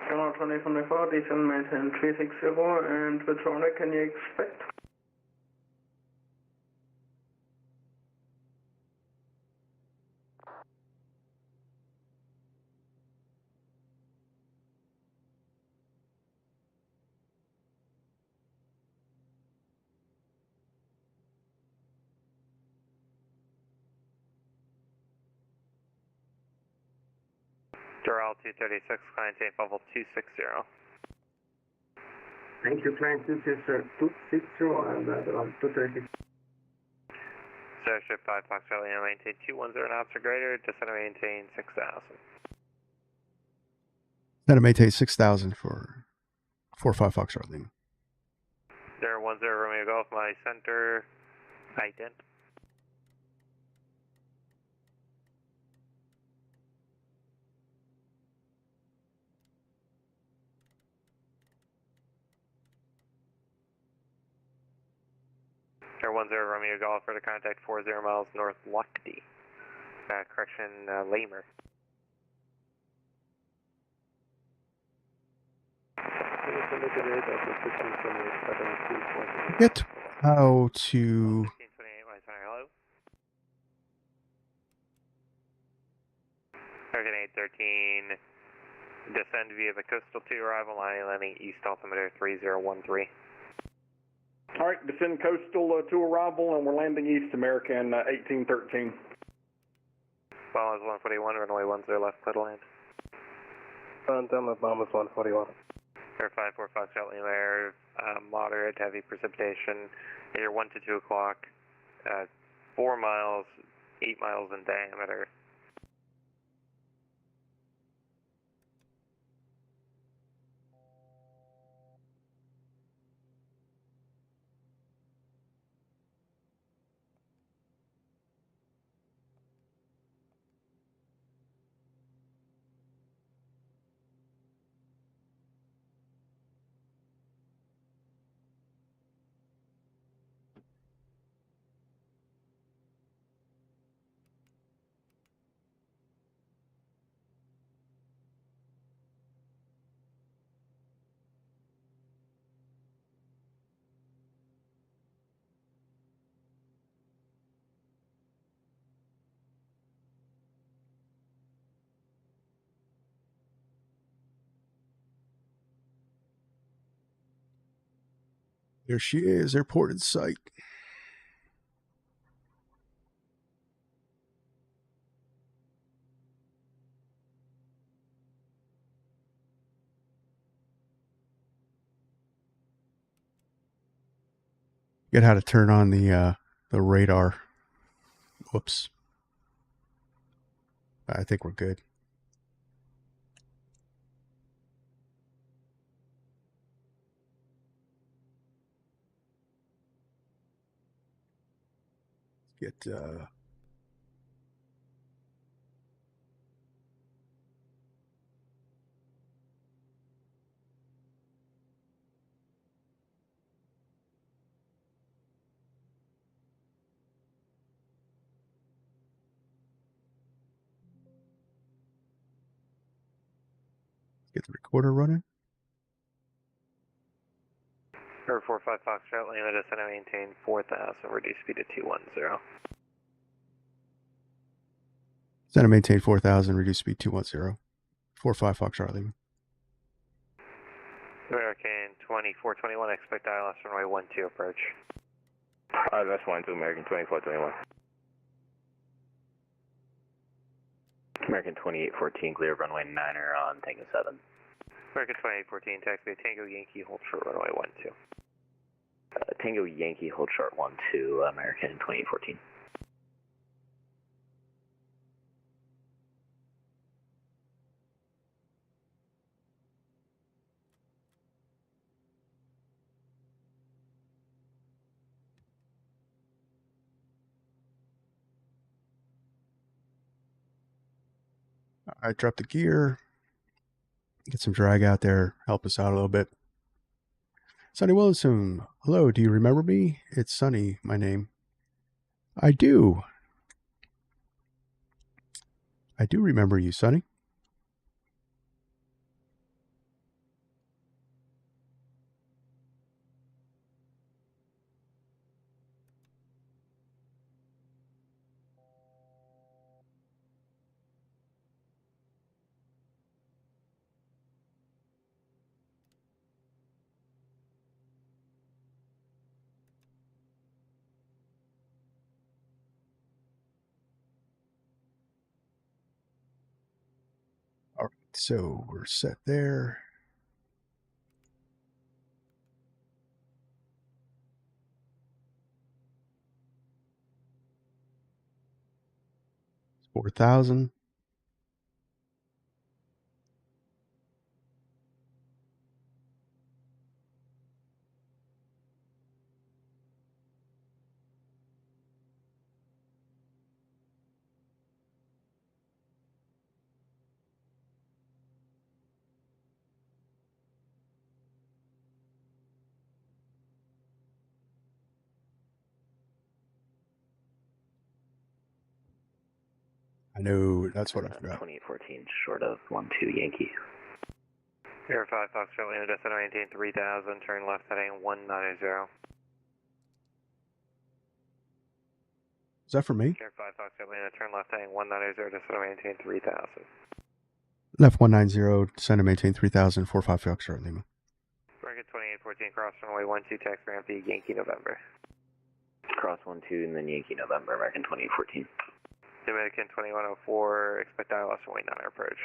Condor 2044, descend and maintain 360, and which runway can you expect? Doral 236, maintain level 260. Thank you, climb 260 and around 230. Starship 5 Foxtrot, Lima, maintain 210 knots or greater, descend and maintain 6,000. Then it maintains 6,000 for 4-5 Foxtrot Lima. 010 Romeo Golf, my center, ident. Air 10 Romeo Golf for the contact 40 miles north Lockdy. Lamer. Get how to... 1528, my center, hello. American 813, descend via the coastal 2 arrival line, landing east altimeter 3013. All right, descend coastal to arrival, and we're landing east American 1813. Bombers 141, runway 10 left, clear to land. Delta Bombers 141. Air 545 Shot Lima Air, moderate heavy precipitation, near 1 to 2 o'clock, 4 miles, 8 miles in diameter. There she is, airport in sight. Get how to turn on the radar. Whoops. I think we're good. Get get the recorder running. Air 45 Foxtrot Lima, descend and maintain 4,000, reduce speed to 210. Descend and maintain 4,000, reduce speed 210. 4-5 Foxtrot Lima. American 2421, expect ILS runway 12 approach. That's 12, American 2421. American 2814, clear runway 9er on Tango 7. American 2814, taxi Tango Yankee, hold short runway 12. Tango Yankee, hold short 12, American 2814. I drop the gear. Get some drag out there. Help us out a little bit. Sonny Wilson. Hello, do you remember me? It's Sonny, my name. I do. I do remember you, Sonny. All right, so we're set there. 4,000. I know, that's what I forgot. 2814, short of 12 Yankee. Air 5 Foxtrot, Lima, descend maintain 3000, turn left heading 190. Is that for me? Air 5 Foxtrot, Lima, turn left heading 190, descend maintain 3000. Left 190, descend and maintain 3,000, 45 Foxtrot Lima. American 2814, cross runway 12, taxi ramp Yankee November. Cross 12 and then Yankee November, American 2814. Dominican 2104, expect ILS runway 9 approach.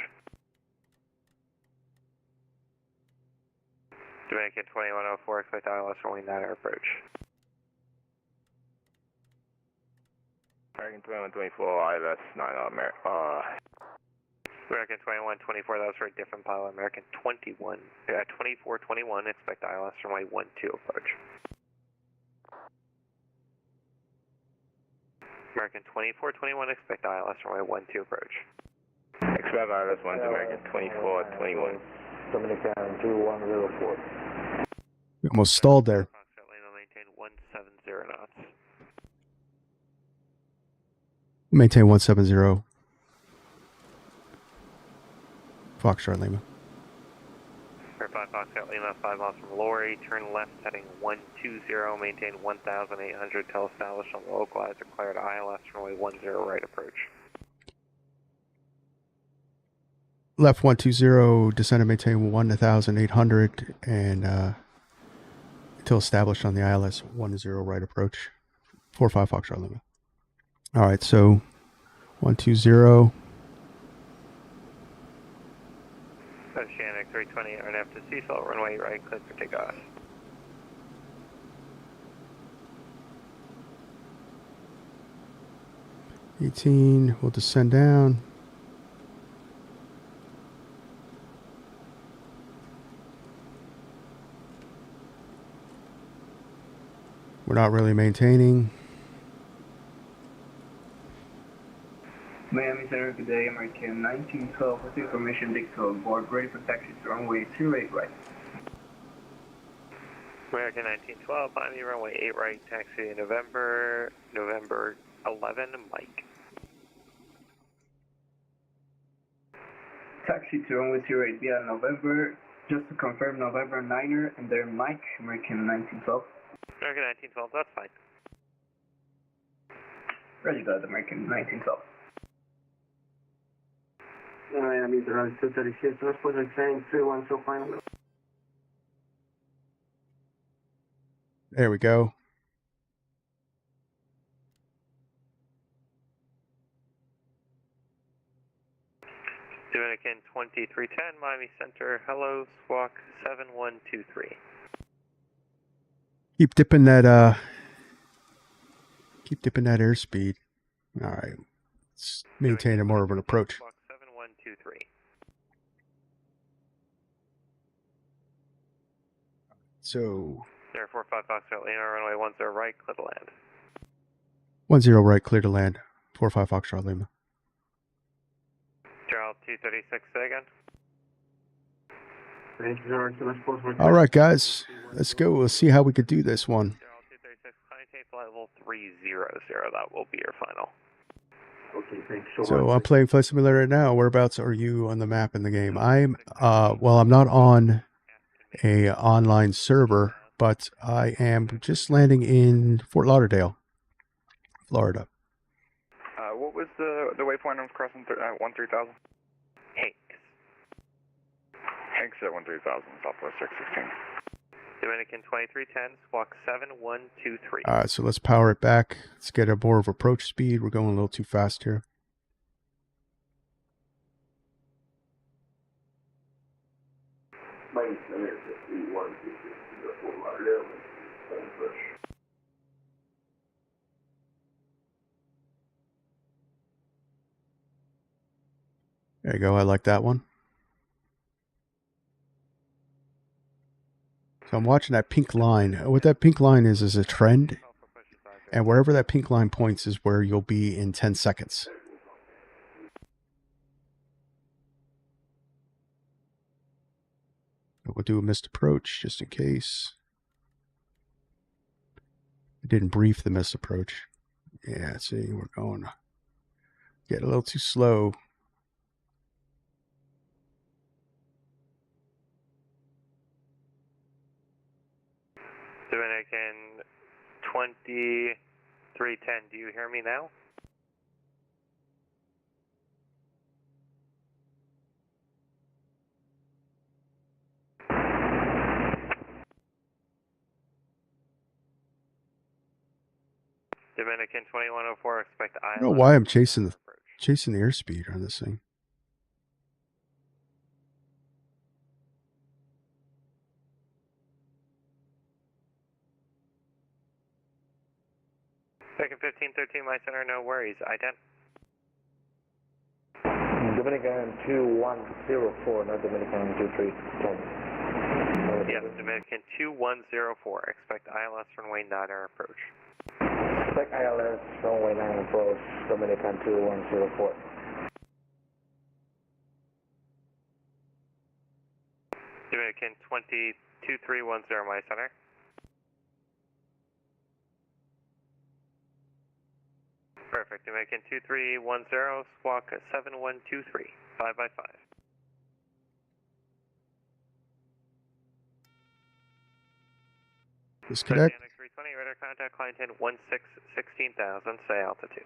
Dominican 2104, expect ILS runway 9 approach. American 2124, ILS 9 American 2124, that was for a different pilot. American 2421, expect ILS runway 12 approach. American 2421, expect ILS runway 12 approach. Expect ILS 1 to American 2421. Dominican 2104. We almost stalled there. Maintain 170 knots. Maintain 170. Foxtrot Lima. Air 5 Foxtrot Lima, 5 miles from Livery, turn left heading 120, maintain 1,800 till established on the localizer, cleared ILS runway 10 right approach. Left 120, descend and maintain 1,800, and until established on the ILS 10 right approach. 45 Foxtrot Lima. All right, so 120. Oceanic 320, RNF to Cecil, runway right, clear for takeoff. We'll descend down. We're not really maintaining. Miami Center, good day, American 1912, with information dictated board, ready for taxi to runway 28 right. American 1912, Miami runway 8 right, taxi November 11, Mike. Taxi to runway 08 via November, just to confirm November 9er, and then Mike, American 1912. American 1912, that's fine. Ready, good, American 1912. Miami, 236, transport saying 3105. There we go. Dominican 2310, Miami Center, hello, squawk 7123. Keep dipping that airspeed. All right. Let's maintain a more of an approach. Squawk 7123. So 045 Foxtrot Lima, runway 10 right, clear to land. 10 right, clear to land. 45 Foxtrot Lima. Gerald 236, say again. All right, guys. Let's go. We'll see how we could do this one. Gerald 236, maintain flight level 300. That will be your final. Okay, thanks So I'm playing Flight Simulator right now. Whereabouts are you on the map in the game? I'm I'm not on a online server, but I am just landing in Fort Lauderdale, Florida. What was the waypoint of crossing 13,000? Hanks. Hanks at 13,000, Southwest 616. Dominican 2310, squawk 7123. All right, so let's power it back. Let's get a more of approach speed. We're going a little too fast here. There you go. I like that one. So I'm watching that pink line. What that pink line is a trend. And wherever that pink line points is where you'll be in 10 seconds. We'll do a missed approach just in case. I didn't brief the missed approach. Yeah, see, we're going to get a little too slow. Dominican 2310, do you hear me now? Dominican 2104, expect I don't know why I'm chasing the airspeed on this thing. Second 1513, my center, no worries. Ident. Dominican 2104, not Dominican 2310. Yes, Dominican 2104, expect ILS runway 9er approach. Expect ILS runway 9 approach, Dominican 2104. Dominican 22310, my center. Perfect, Dominican 2310, squawk 7123, 5x5. Disconnect. 320, radar contact, climb 10, 16,000, say altitude.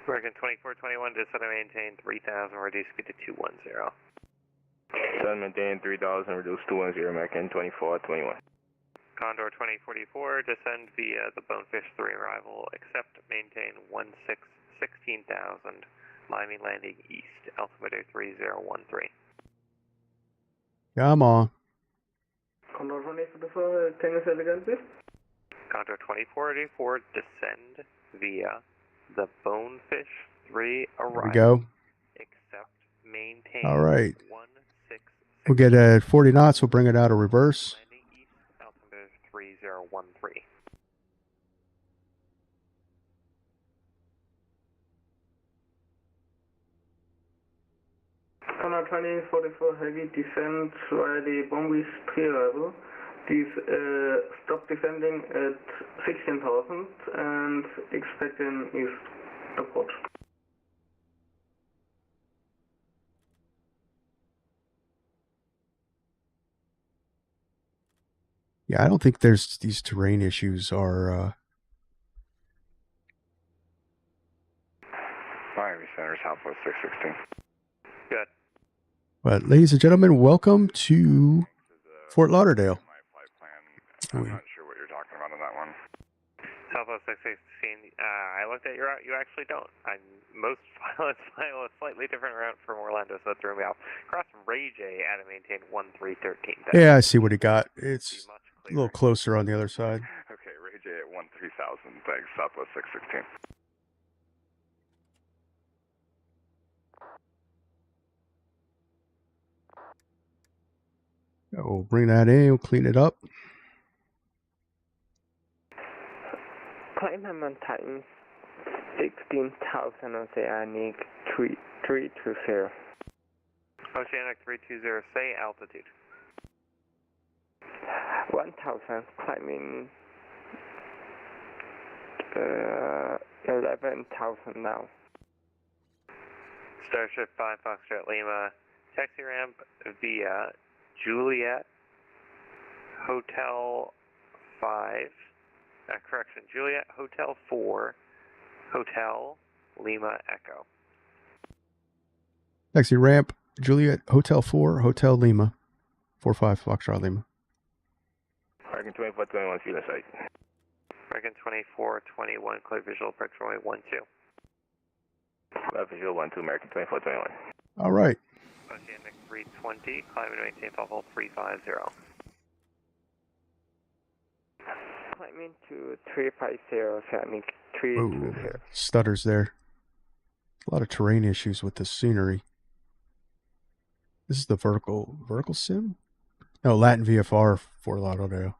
American 2421, descend and maintain 3,000, reduce speed to 210. Descend maintain 3,000, reduce 210, American 2421. Condor 2044, descend via the Bonefish 3 arrival, accept, maintain 16,000, Miami landing east, altimeter 3013. Come on. Condor 2044, can you say it again, please? Condor 2484, descend via the Bonefish 3 arrival. There we go. Accept, maintain. All right. We'll get at 40 knots. We'll bring it out of reverse. Landing east, altimeter 3013. Condor 2044 heavy descent via the Bombay 3 arrival. Stop descending at 16,000 and expecting east approach. Yeah, I don't think there's these terrain issues are. Miami Center, Southwest 616. Good. But, ladies and gentlemen, welcome to Fort Lauderdale. I'm not sure what you're talking about on that one. Southwest 616, I looked at your route, you actually don't. Most pilots file a slightly different route from Orlando, so that threw me off. Cross Ray J at a maintain 1313. Yeah, I see what he got. It's a little closer on the other side. Okay, Ray J at 13,000, thanks, Southwest 616. We'll bring that in, we'll clean it up. Climb mountain 16,000 Oceanic 320. Oceanic 320, say altitude. 1,000, climbing 11,000 now. Starship 5 Foxtrot Lima, taxi ramp via Juliet Hotel 5, correction, Juliet Hotel 4, Hotel Lima Echo. Taxi ramp, Juliet Hotel 4, Hotel Lima, 45 Foxtrot Lima. American 2421, field site. American 2421, clear visual approach runway 12. Visual 12, American 2421. All right. Oceanic 320, climb and maintain level 350. Climbing to 350, Oceanic 320. Ooh, stutters there. A lot of terrain issues with the scenery. This is the vertical sim? No, Latin VFR, Fort Lauderdale.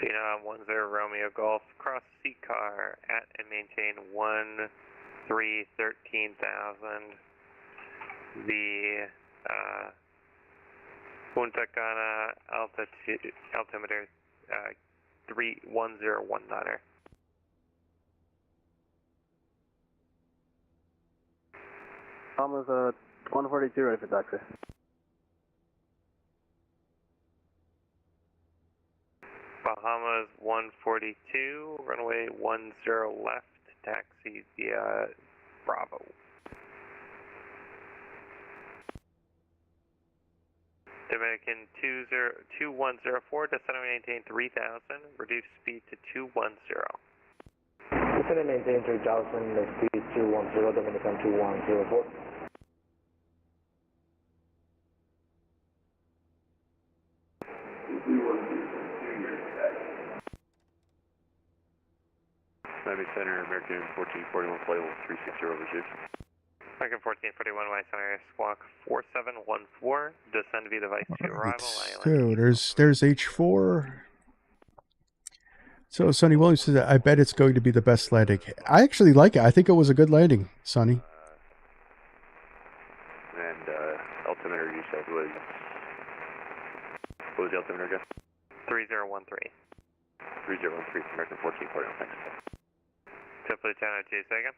Phenom 10 Romeo Golf, cross seat car at and maintain 13,000. The Punta Cana altimeter 31019. Thomas 142 ready for taxi. Bahamas 142, runway 10 left, taxi via Bravo. Dominican 2104, descend and maintain 3000, reduce speed to 210. Descend and maintain 3000, speed 210, Dominican 2104. Miami Center, American 1441, flight level 360 over received. American 1441, Miami Center, squawk 4714, descend via device to arrival. So there's H4. So Sonny Williams says, I bet it's going to be the best landing. I actually like it. I think it was a good landing, Sonny. And altimeter you said was, what was the altimeter again? 3013. 3013, American 1441, thanks. Tip Lieutenant 2 second.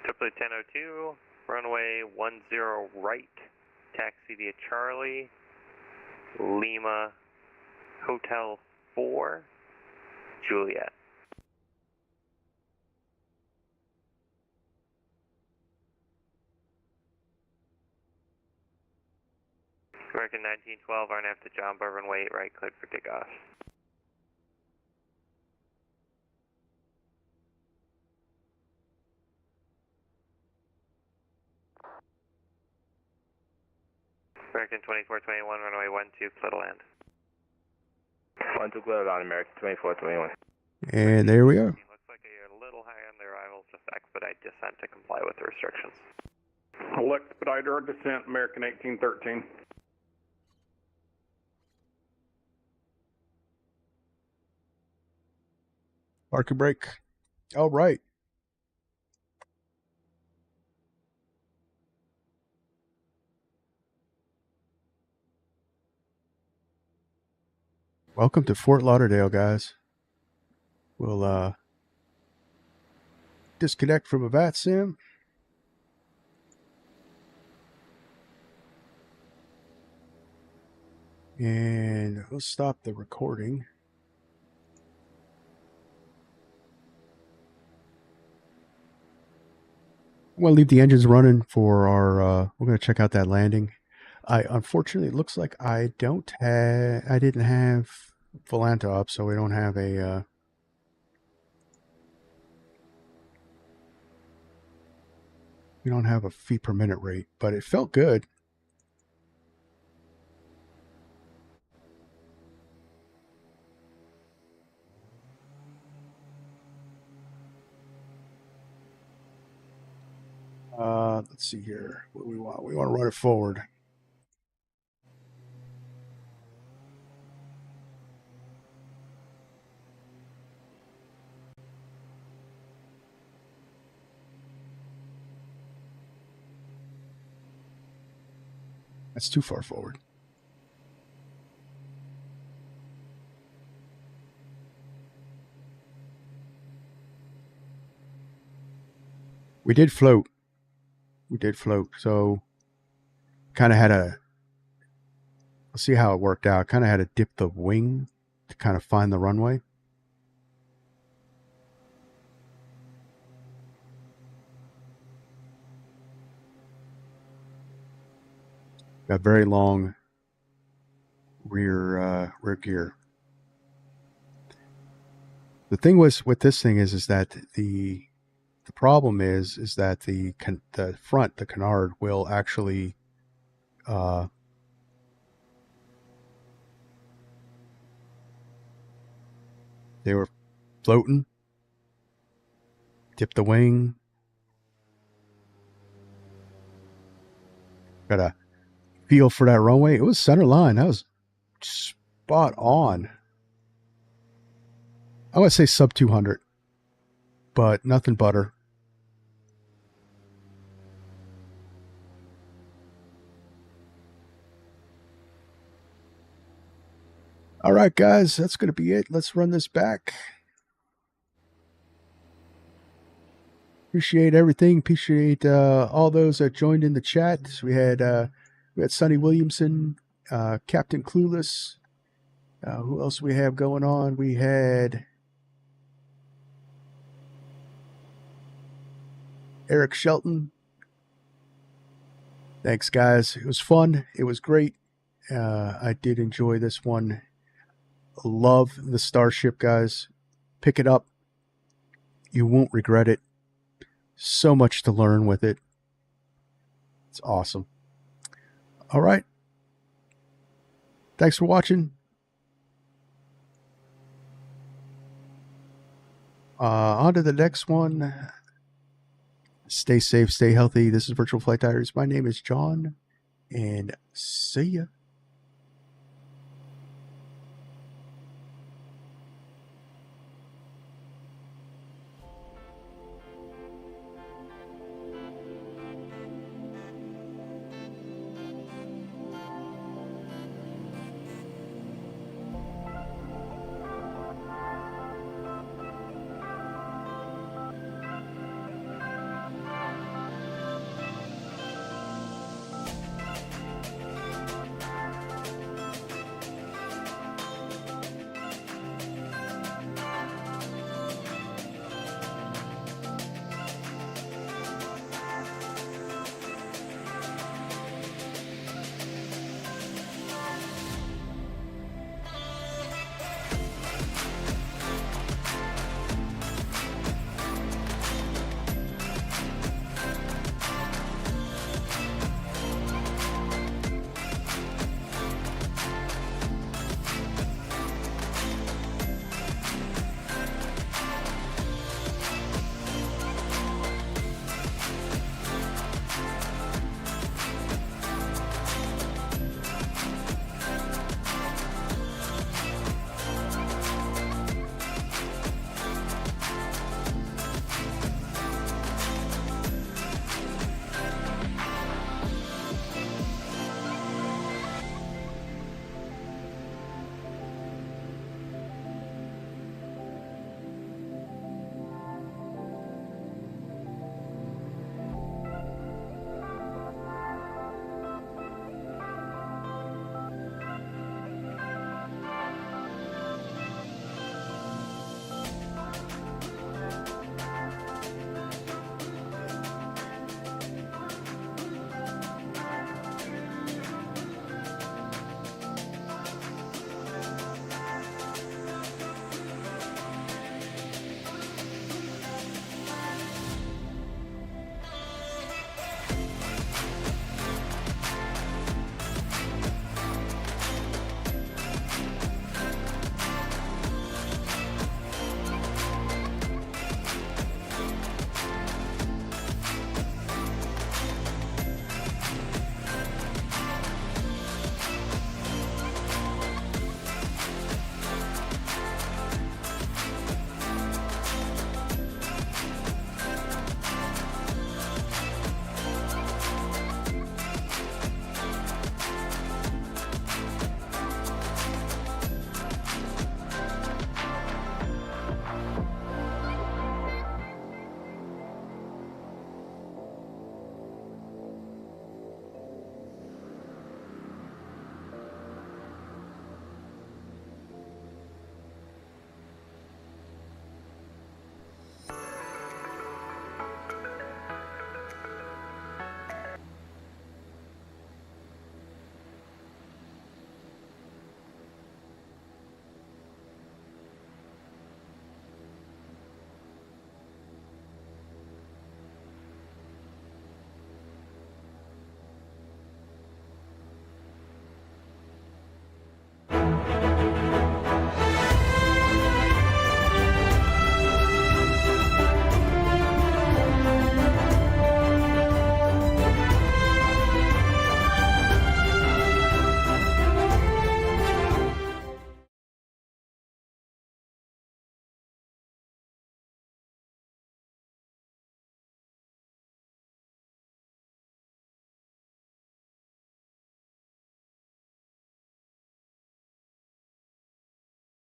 Tip Lieutenant 02, runway 10 right, taxi via Charlie, Lima, Hotel 4, Juliet. American 1912, RNF to John Boy, runway 8 right, cleared for takeoff. American 2421, runway 12, clear to land. 12, clear to land, American 2421. And there we are. Looks like you're a little high on the arrival, just expedite descent to comply with the restrictions. I'll expedite our descent, American 1813. Park and brake. All right. Welcome to Fort Lauderdale, guys. We'll disconnect from a VATSIM. And we'll stop the recording. I'm going to leave the engines running for our, we're going to check out that landing. Unfortunately, it looks like I didn't have Volanta up, so we don't have a, we don't have a feet per minute rate, but it felt good. Let's see here. What do we want? We want to run it forward. That's too far forward. We did float. So kind of had a, let's see how it worked out. Kind of had to dip the wing to kind of find the runway. Got very long rear gear. The thing was with this thing is that the problem is that the front, the canard, will actually They were floating. Tip the wing. Got a feel for that runway. It was center line. That was spot on. I would say sub 200, but nothing butter. All right, guys, that's going to be it. Let's run this back. Appreciate everything. Appreciate all those that joined in the chat. So we had Sonny Williamson, Captain Clueless. Who else we have going on? We had Eric Shelton. Thanks, guys. It was fun. It was great. I did enjoy this one. Love the Starship, guys. Pick it up. You won't regret it. So much to learn with it. It's awesome. All right. Thanks for watching. On to the next one. Stay safe, stay healthy. This is Virtual Flight Diaries. My name is John, and see ya.